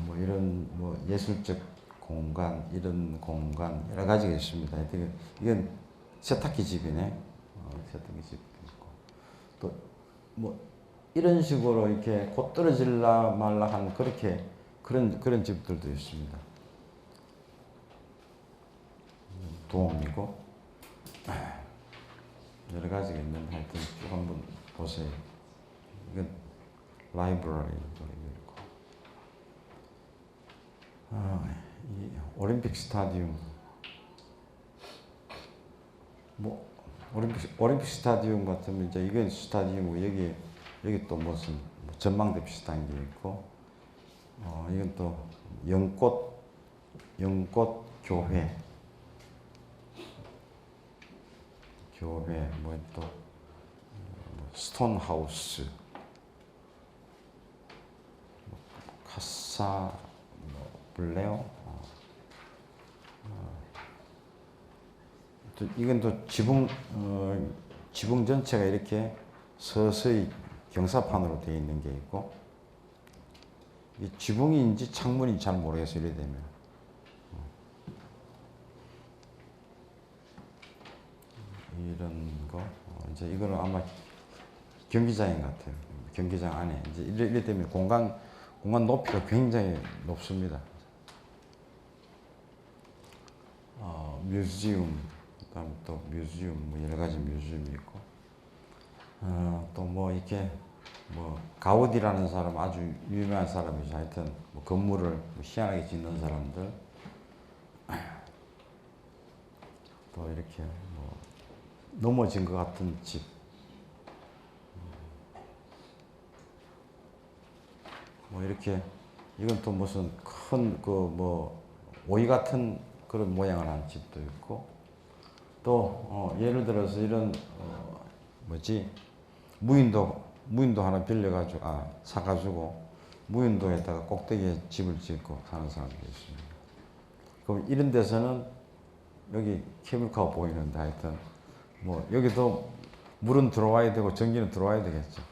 뭐 이런 뭐 예술적 공간 이런 공간 여러 가지가 있습니다. 하여튼 이건 세탁기 집이네. 세탁기 집도 있고 또 뭐 이런 식으로 이렇게 곧 떨어질라 말라 한 그런 집들도 있습니다. 도움이고 여러 가지가 있는데 하여튼 쭉 한번 보세요. 이건 라이브러리 있고 이 올림픽 스타디움 뭐 올림픽 스타디움 같으면 이제 이건 스타디움이고 여기 여기 또 무슨 전망대 비슷한 게 있고, 이건 또 연꽃 교회, 뭐 또 스톤 하우스, 카사 블레오, 또 이건 또 지붕 전체가 이렇게 서서히 경사판으로 되어 있는 게 있고, 이 지붕인지 창문인지 잘 모르겠어요. 이래 되면 이런 거, 이제 이거는 아마 경기장인 것 같아요. 경기장 안에 이제 이래 되면 공간 높이가 굉장히 높습니다. 뮤지엄, 그다음 또 뮤지엄, 뭐 여러 가지 뮤지엄이 있고, 또 뭐 이렇게 뭐 가우디라는 사람 아주 유명한 사람이죠. 하여튼 뭐 건물을 뭐 희한하게 짓는 사람들, 또 이렇게 뭐 넘어진 것 같은 집, 뭐 이렇게 이건 또 무슨 큰 그 뭐 오이 같은 그런 모양을 한 집도 있고, 또 예를 들어서 이런 뭐지 무인도 하나 빌려가지고 사가지고 무인도에다가 꼭대기에 집을 짓고 사는 사람도 있습니다. 그럼 이런 데서는 여기 케이블카가 보이는데 하여튼 뭐 여기도 물은 들어와야 되고 전기는 들어와야 되겠죠.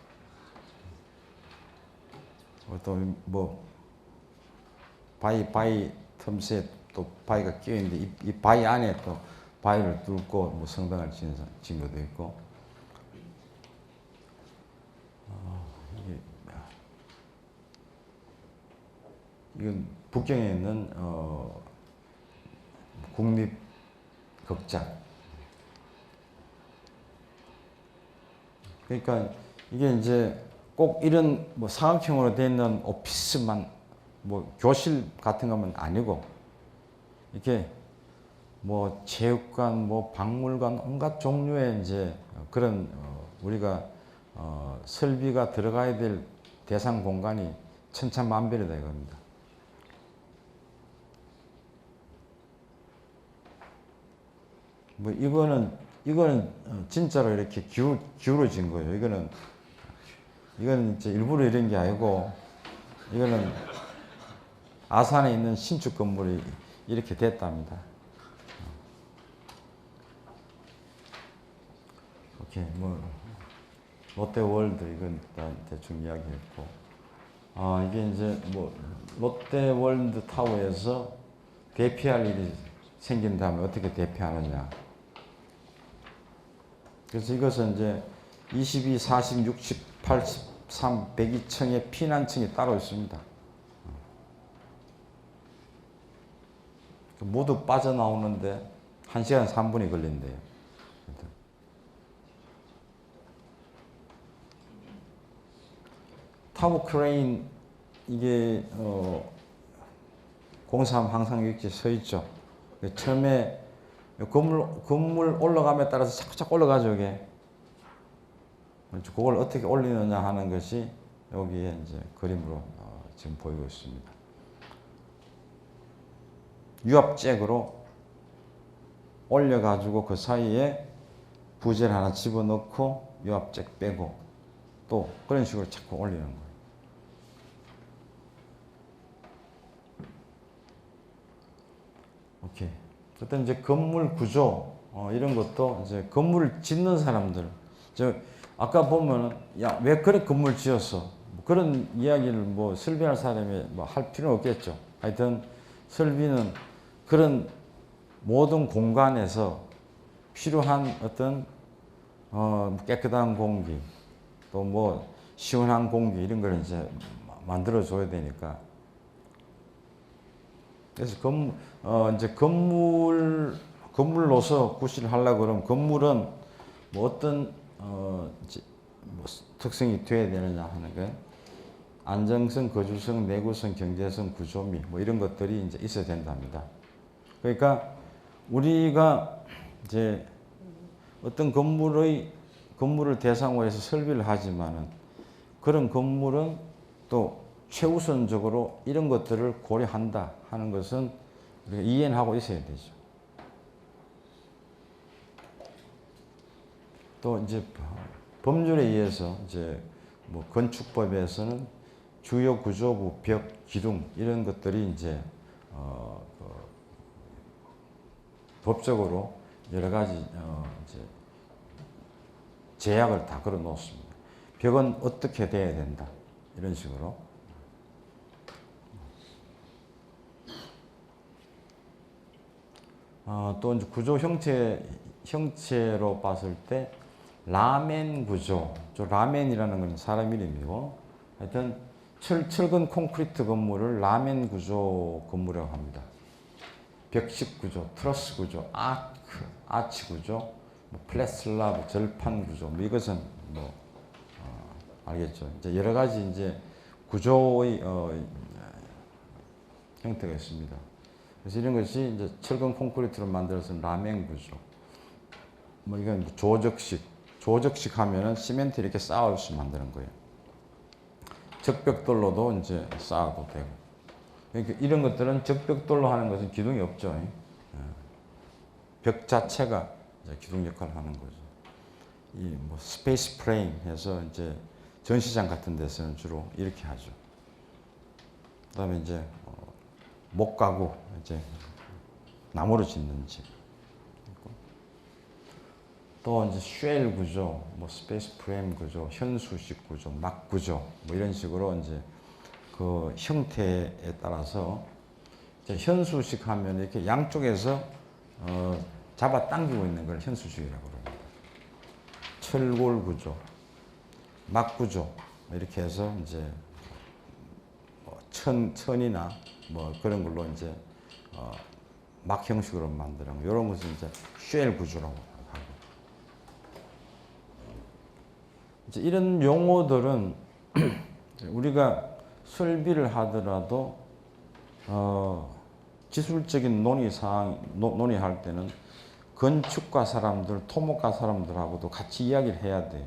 또 뭐 바위 틈새에 또 바위가 끼어 있는데 이 바위 안에 또 바위를 뚫고 뭐 성당을 지은 것도 있고, 이건 북경에 있는 국립극장. 그러니까 이게 이제 꼭 이런 뭐 사각형으로 되어 있는 오피스만 뭐 교실 같은 거면 아니고, 이렇게 뭐 체육관, 뭐 박물관, 온갖 종류의 이제 그런 우리가 설비가 들어가야 될 대상 공간이 천차만별이다 이겁니다. 뭐 이거는 진짜로 이렇게 기울어진 거예요. 이거는 이제 일부러 이런 게 아니고, 이거는 아산에 있는 신축 건물이 이렇게 됐답니다. 오케이, 뭐 롯데월드 이건 일단 대충 이야기했고, 이게 이제 뭐 롯데월드 타워에서 대피할 일이 생긴다면 어떻게 대피하느냐. 그래서 이것은 이제 22, 40, 60, 83, 102층의 피난층이 따로 있습니다. 모두 빠져나오는데 1시간 3분이 걸린대요. 타워 크레인, 이게 공사하면 항상 이렇게 서 있죠. 처음에 건물 올라감에 따라서 자꾸 올라가죠, 이게. 그걸 어떻게 올리느냐 하는 것이 여기에 이제 그림으로 지금 보이고 있습니다. 유압잭으로 올려가지고 그 사이에 부재를 하나 집어넣고 유압잭 빼고 또 그런 식으로 자꾸 올리는 거예요. 오케이. 어떤 이제 건물 구조 이런 것도 이제 건물을 짓는 사람들, 아까 보면은 야, 왜 그런 건물 지었어? 뭐 그런 이야기를 뭐 설비할 사람이 뭐 할 필요는 없겠죠. 하여튼 설비는 그런 모든 공간에서 필요한 어떤 깨끗한 공기, 또 뭐 시원한 공기 이런 걸 이제 만들어 줘야 되니까. 그래서 이제 건물로서 구실을 하려고 그러면 건물은 뭐 어떤 이제 뭐 특성이 돼야 되느냐 하는 거예요. 안정성, 거주성, 내구성, 경제성, 구조미 뭐 이런 것들이 이제 있어야 된답니다. 그러니까 우리가 이제 어떤 건물을 대상으로 해서 설비를 하지만은 그런 건물은 또 최우선적으로 이런 것들을 고려한다 하는 것은 우리가 이해는 하고 있어야 되죠. 또 이제 법률에 의해서 이제 뭐 건축법에서는 주요 구조부, 벽, 기둥 이런 것들이 이제 법적으로 여러 가지 이제 제약을 다 걸어 놓습니다. 벽은 어떻게 돼야 된다 이런 식으로. 또 이제 구조 형체로 봤을 때 라멘 구조, 저 라멘이라는 건 사람 이름이고, 하여튼 철근 콘크리트 건물을 라멘 구조 건물이라고 합니다. 벽식 구조, 트러스 구조, 아치 구조, 뭐 플랫 슬라브, 절판 구조, 뭐 이것은 뭐 알겠죠. 이제 여러 가지 이제 구조의 형태가 있습니다. 그래서 이런 것이 이제 철근 콘크리트로 만들어서 라멘 구조. 뭐 이건 조적식 하면은 시멘트 이렇게 쌓아서 만드는 거예요. 적벽돌로도 이제 쌓아도 되고. 그러니까 이런 것들은 적벽돌로 하는 것은 기둥이 없죠. 벽 자체가 이제 기둥 역할을 하는 거죠. 이 뭐 스페이스 프레임 해서 이제 전시장 같은 데서는 주로 이렇게 하죠. 그다음에 이제 목가구 이제 나무로 짓는 집. 또 이제 쉘 구조, 뭐 스페이스 프레임 구조, 현수식 구조, 막 구조, 뭐 이런 식으로 이제 그 형태에 따라서 이제 현수식 하면 이렇게 양쪽에서 잡아 당기고 있는 걸 현수식이라고 합니다. 철골 구조, 막 구조 이렇게 해서 이제 천이나 뭐 그런 걸로 이제 막 형식으로 만드는 거, 이런 것을 이제 쉘 구조라고 하고. 이제 이런 용어들은 우리가 설비를 하더라도 기술적인 논의할 때는 건축가 사람들, 토목가 사람들하고도 같이 이야기를 해야 돼요.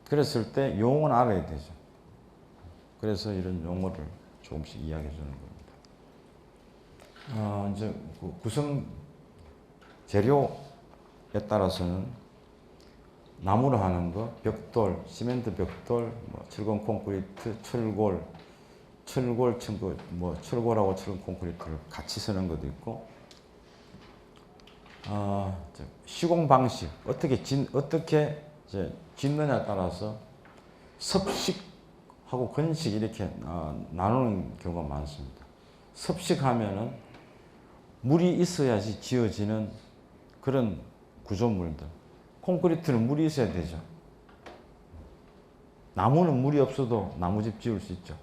그랬을 때 용어는 알아야 되죠. 그래서 이런 용어를 조금씩 이야기해 주는 겁니다. 이제 구성 재료에 따라서는 나무로 하는 거, 벽돌, 시멘트 벽돌, 뭐 철근 콘크리트, 철골하고 철근 콘크리트를 같이 쓰는 것도 있고, 시공 방식 어떻게 이제 짓느냐에 따라서 섭식하고 건식 이렇게 나누는 경우가 많습니다. 섭식하면은 물이 있어야지 지어지는 그런 구조물들. 콘크리트는 물이 있어야 되죠. 나무는 물이 없어도 나무집 지을 수 있죠.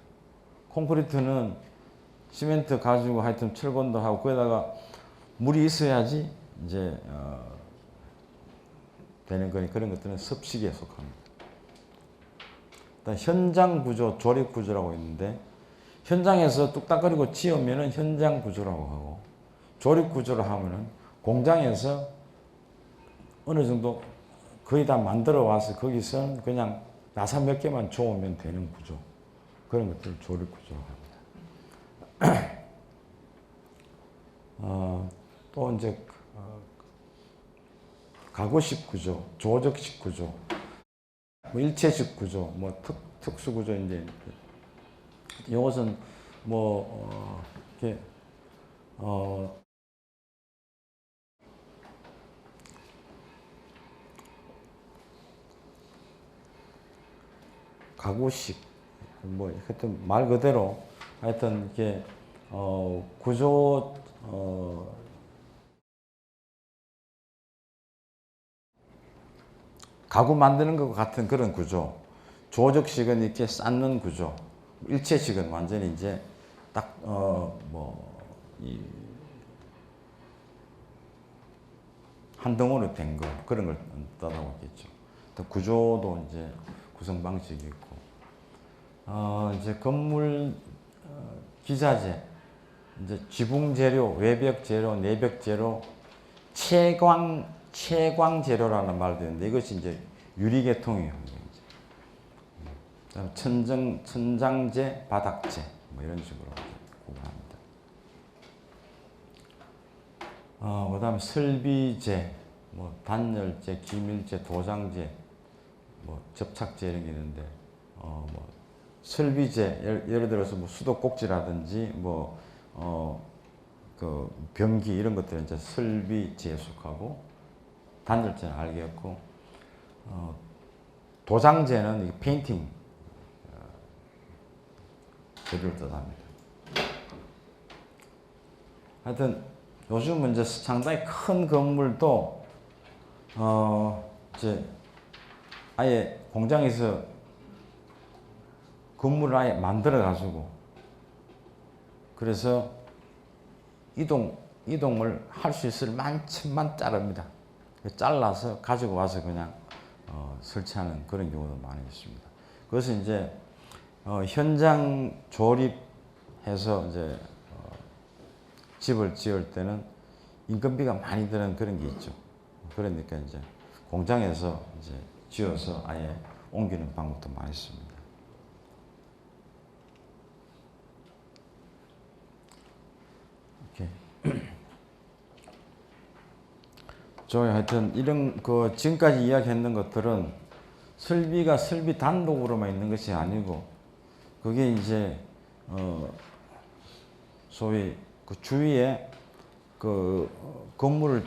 콘크리트는 시멘트 가지고 하여튼 철근도 하고 거기다가 물이 있어야지 이제 되는 거니 그런 것들은 섭식에 속합니다. 일단 현장 구조, 조립 구조라고 있는데 현장에서 뚝딱거리고 지으면은 현장 구조라고 하고 조립 구조를 하면은 공장에서 어느 정도 거의 다 만들어 와서 거기서 그냥 나사 몇 개만 조으면 되는 구조. 그런 것들을 조립 구조라고 합니다. 또 이제 가구식 구조, 조적식 구조, 뭐 일체식 구조, 뭐 특수 구조 이제 이것은 뭐 이렇게 가구식 뭐 하여튼 말 그대로 하여튼 이렇게 구조 가구 만드는 것 같은 그런 구조. 조적식은 이렇게 쌓는 구조. 일체식은 완전히 이제 딱 한 덩어리로 된 거 그런 걸 떠나오겠죠. 또 구조도 이제 구성 방식이 있고, 이제 건물 기자재, 이제 지붕 재료, 외벽 재료, 내벽 재료, 채광 재료라는 말도 있는데 이것이 이제 유리계통이에요. 그다음 천장재, 바닥재 뭐 이런 식으로 구분합니다. 그다음에 설비재, 뭐 단열재, 기밀재, 도장재, 뭐 접착재 이런 게 있는데, 뭐 설비재 예를 들어서 뭐 수도꼭지라든지 그 변기 이런 것들은 이제 설비재에 속하고, 단열재는 알겠고, 도장재는 이 페인팅 재료를 뜻합니다. 하여튼 요즘은 이제 상당히 큰 건물도 이제 아예 공장에서 건물을 아예 만들어 가지고, 그래서 이동을 할 수 있을 만큼만 자릅니다. 잘라서 가지고 와서 그냥 설치하는 그런 경우도 많이 있습니다. 그것은 이제 현장 조립해서 이제 집을 지을 때는 인건비가 많이 드는 그런 게 있죠. 그러니까 이제 공장에서 이제 지어서 아예 옮기는 방법도 많이 있습니다. 이렇게. 하여튼 이런 지금까지 이야기했는 것들은 설비가 설비 단독으로만 있는 것이 아니고, 그게 이제 소위 그 주위에 그 건물을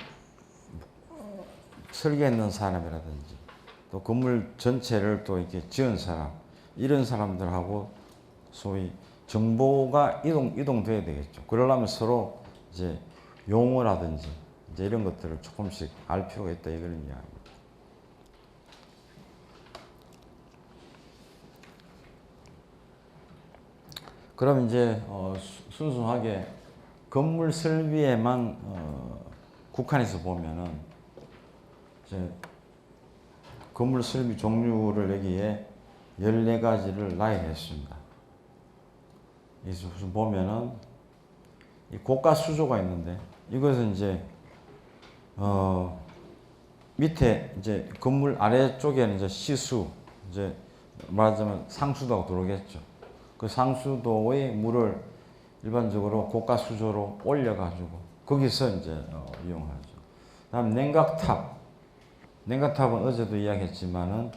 설계했는 사람이라든지, 또 건물 전체를 또 이렇게 지은 사람, 이런 사람들하고 소위 정보가 이동돼야 되겠죠. 그러려면 서로 이제 용어라든지 이제 이런 것들을 조금씩 알 필요가 있다, 이런 이야기입니다. 그럼 이제 순수하게 건물 설비에만 국한해서 보면은, 이제 건물 설비 종류를 여기에 14가지를 나열했습니다. 여기서 보면은 이 고가 수조가 있는데, 이것은 이제 밑에 이제 건물 아래쪽에는 이제 시수, 이제 말하자면 상수도가 들어오겠죠. 그 상수도의 물을 일반적으로 고가 수조로 올려가지고 거기서 이제 이용하죠. 다음 냉각탑. 냉각탑은 어제도 이야기했지만은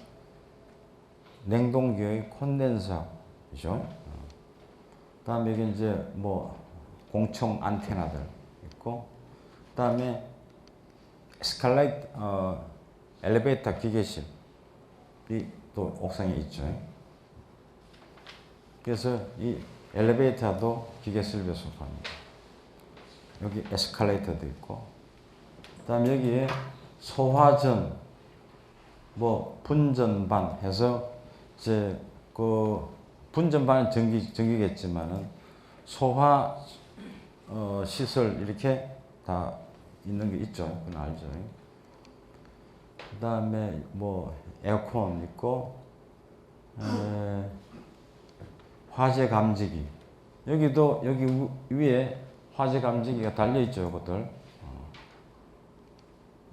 냉동기의 콘덴서죠. 다음에 여기 이제 뭐 공청 안테나들 있고, 그다음에 엘리베이터 기계실이 또 옥상에 있죠. 그래서 이 엘리베이터도 기계 설비에 속합니다. 여기 에스컬레이터도 있고, 그다음에 여기에 소화전, 뭐 분전반 해서 이제 그 분전반은 전기겠지만은 소화 시설 이렇게 다 있는 게 있죠. 그건 알죠. 그다음에 뭐 에어컨 있고, 화재 감지기. 여기도 여기 위에 화재 감지기가 달려 있죠. 이것들.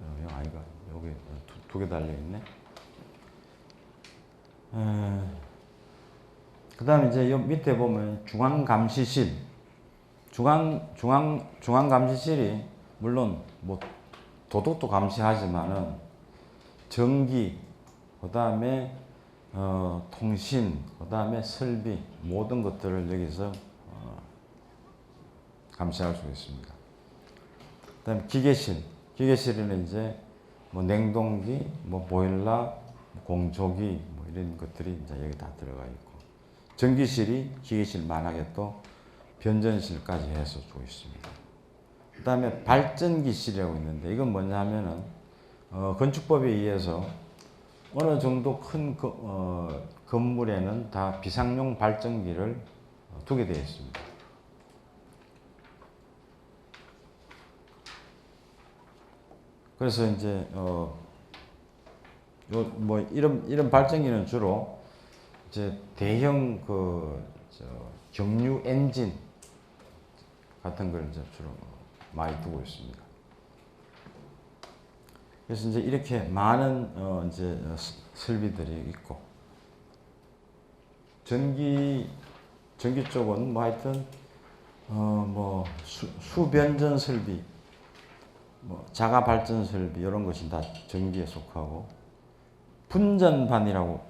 여기 아이가 여기 두 개 달려 있네. 그다음에 이제 요 밑에 보면 중앙 감시실. 중앙 감시실이 물론 뭐 도둑도 감시하지만은 전기, 그다음에 통신, 그다음에 설비, 모든 것들을 여기서 감시할 수 있습니다. 그다음에 기계실에는 이제 뭐 냉동기, 뭐 보일러, 공조기, 뭐 이런 것들이 이제 여기 다 들어가 있고, 전기실이 기계실만하게 또 변전실까지 해서 주고 있습니다. 그다음에 발전기실이라고 있는데, 이건 뭐냐 하면은 건축법에 의해서 어느 정도 큰 건물에는 다 비상용 발전기를 두게 되어 있습니다. 그래서 이제 뭐 이런 발전기는 주로 이제 대형 경유 엔진 같은 걸 이제 주로 많이 두고 있습니다. 그래서 이제 이렇게 많은 이제 설비들이 있고, 전기 쪽은 뭐 하여튼 뭐 수변전 설비, 뭐 자가 발전 설비 이런 것이 다 전기에 속하고, 분전반이라고,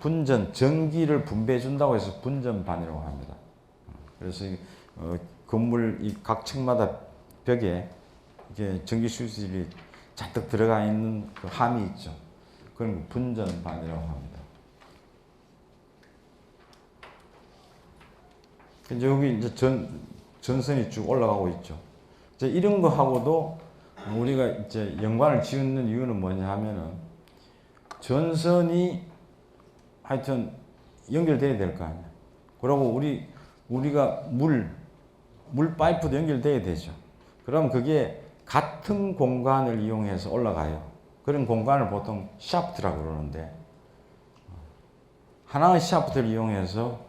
전기를 분배해 준다고 해서 분전반이라고 합니다. 그래서 건물 이 각 층마다 벽에 이게 전기 수질이 잔뜩 들어가 있는 그 함이 있죠. 그런 분전반이라고 합니다. 이제 여기 이제 전선이 쭉 올라가고 있죠. 이제 이런 거 하고도 우리가 이제 연관을 지은 이유는 뭐냐 하면은, 전선이 하여튼 연결돼야 될 거 아니야. 그리고 우리가 물 파이프도 연결돼야 되죠. 그럼 그게 같은 공간을 이용해서 올라가요. 그런 공간을 보통 샤프트라고 그러는데, 하나의 샤프트를 이용해서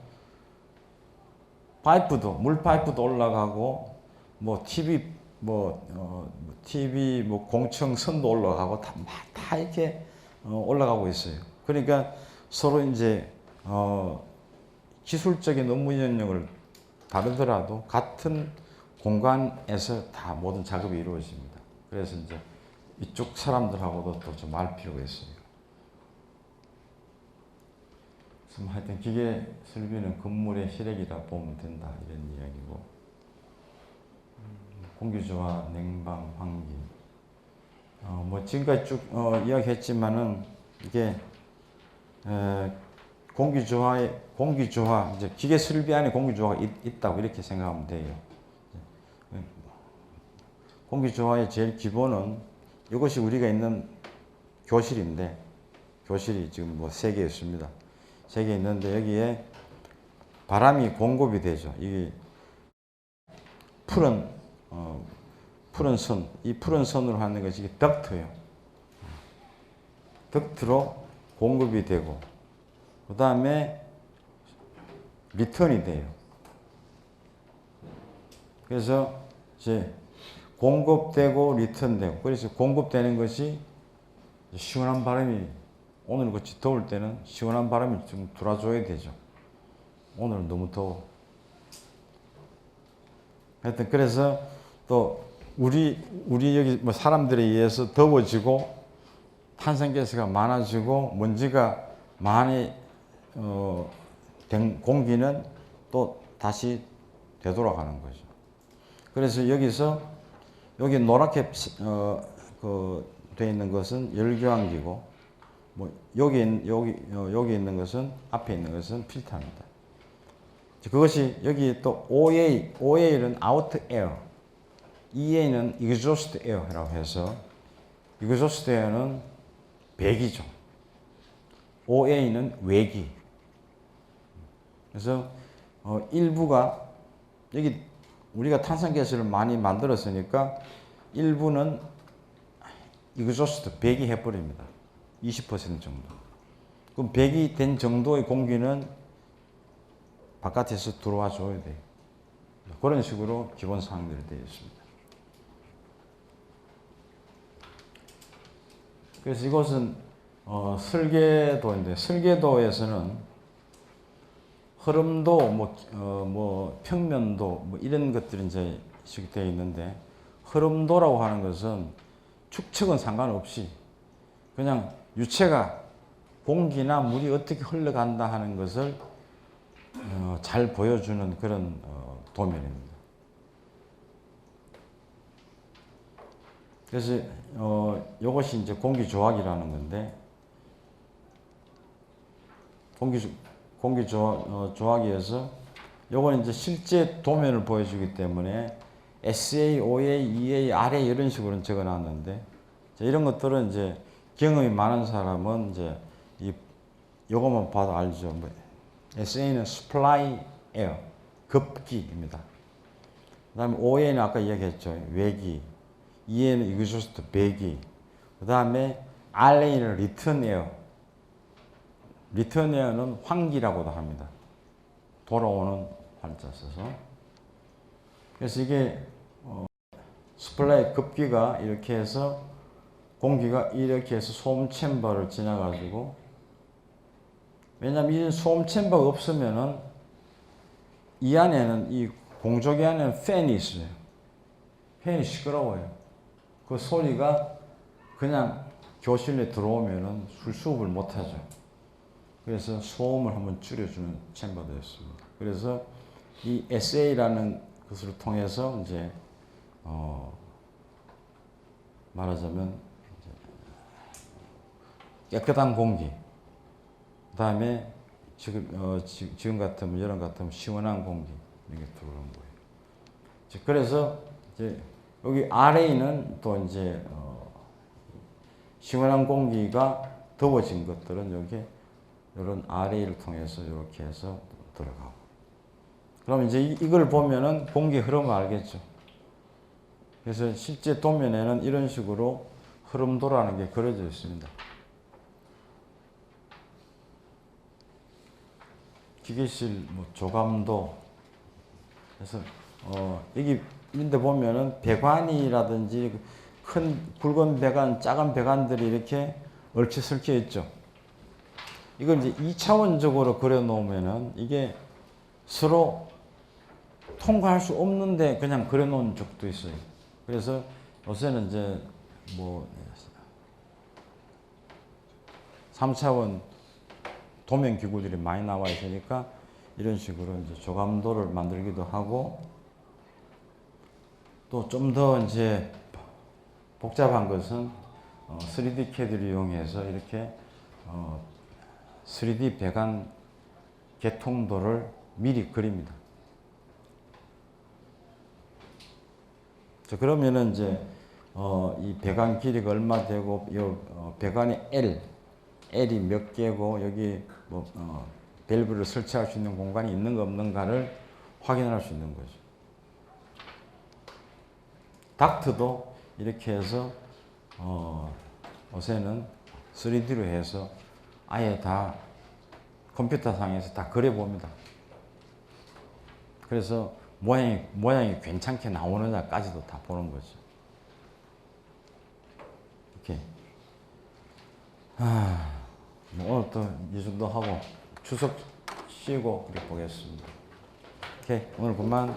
물 파이프도 올라가고, 뭐 TV 공청 선도 올라가고 다 이렇게 올라가고 있어요. 그러니까 서로 이제 기술적인 업무 영역을 다르더라도 같은 공간에서 다 모든 작업이 이루어집니다. 그래서 이제 이쪽 사람들하고도 또 좀 알 필요가 있어요. 그래서 하여튼 기계 설비는 건물의 혈액이라 보면 된다, 이런 이야기고, 공기조화, 냉방, 환기, 뭐 지금까지 쭉 이야기했지만은 이게 공기조화, 이제 기계 설비 안에 공기조화가 있다고 이렇게 생각하면 돼요. 공기조화의 제일 기본은 이것이 우리가 있는 교실인데, 교실이 지금 뭐 3개 있습니다. 3개 있는데 여기에 바람이 공급이 되죠. 이게 푸른 선, 이 푸른 선으로 하는 것이 이게 덕트예요. 덕트로 공급이 되고, 그 다음에 리턴이 돼요. 그래서 이제 공급되고 리턴되고, 그래서 공급되는 것이 시원한 바람이, 오늘 같이 더울 때는 시원한 바람이 좀 들어줘야 되죠. 오늘은 너무 더워. 하여튼 그래서 또 우리 여기 뭐 사람들에 의해서 더워지고 탄산가스가 많아지고 먼지가 많이 된 공기는 또 다시 되돌아가는 거죠. 그래서 여기 노랗게 돼 있는 것은 열교환기고, 뭐 여기 있는 것은, 앞에 있는 것은 필터입니다. 그것이 여기 또 OA는 out air, EA는 exhaust air라고 해서, exhaust air는 배기죠. OA는 외기. 그래서 일부가 여기 우리가 탄산가스를 많이 만들었으니까 일부는 exhaust, 배기해 버립니다. 20% 정도. 그럼 배기된 정도의 공기는 바깥에서 들어와 줘야 돼요. 그런 식으로 기본 사항들이 되어 있습니다. 그래서 이것은 설계도인데, 설계도에서는 흐름도 뭐 평면도 뭐 이런 것들이 이제 되어 있는데, 흐름도라고 하는 것은 축척은 상관없이 그냥 유체가, 공기나 물이 어떻게 흘러간다 하는 것을 잘 보여주는 그런 도면입니다. 그래서 이것이 이제 공기조화기라는 건데, 공기조화기에서 요거는 이제 실제 도면을 보여주기 때문에 SA, OA, EA, RA 이런 식으로 적어놨는데, 이런 것들은 이제 경험이 많은 사람은 이제 요것만 봐도 알죠. 뭐 SA는 supply air, 급기입니다. 그 다음에 OA는 아까 이야기했죠. 외기. EA는 exhaust, 배기. 그 다음에 RA는 return air. return air는 환기라고도 합니다. 돌아오는 활자 써서. 그래서 이게 supply 급기가 이렇게 해서 공기가 이렇게 해서 소음 챔버를 지나가지고, 왜냐면 이 소음 챔버가 없으면은 이 안에는 이 공조기 안에는 팬이 있어요. 팬이 시끄러워요. 그 소리가 그냥 교실에 들어오면은 수업을 못 하죠. 그래서 소음을 한번 줄여주는 챔버도 있습니다. 그래서 이 SA라는 것을 통해서 이제 말하자면 이제 깨끗한 공기, 그다음에 지금 같으면 여름 같으면 시원한 공기 이게 들어오는 거예요. 그래서 이제 여기 RA는 또 이제 시원한 공기가 더워진 것들은 여기 이런 RA를 통해서 이렇게 해서 들어가고. 그럼 이제 이걸 보면은 공기 흐름을 알겠죠. 그래서 실제 도면에는 이런 식으로 흐름도라는 게 그려져 있습니다. 기계실 조감도. 그래서 여기 이런데 보면은 배관이라든지 큰 굵은 배관, 작은 배관들이 이렇게 얽혀설켜 있죠. 이걸 이제 2차원적으로 그려 놓으면은 이게 서로 통과할 수 없는데 그냥 그려 놓은 적도 있어요. 그래서 요새는 이제 3차원 도면 기구들이 많이 나와 있으니까 이런 식으로 이제 조감도를 만들기도 하고, 또 좀 더 이제 복잡한 것은 3D CAD를 이용해서 이렇게 3D 배관 개통도를 미리 그립니다. 자, 그러면은 이제 이 배관 길이가 얼마 되고, 배관이 L이 몇 개고, 여기 밸브를 설치할 수 있는 공간이 있는가 없는가를 확인할 수 있는 거죠. 닥트도 이렇게 해서 요새는 3D로 해서 아예 다 컴퓨터 상에서 다 그려봅니다. 그래서 모양이 괜찮게 나오느냐까지도 다 보는 거죠. 이렇게. 오늘 또 이 정도 하고 추석 쉬고 그래 보겠습니다. 오케이, 오늘 그만.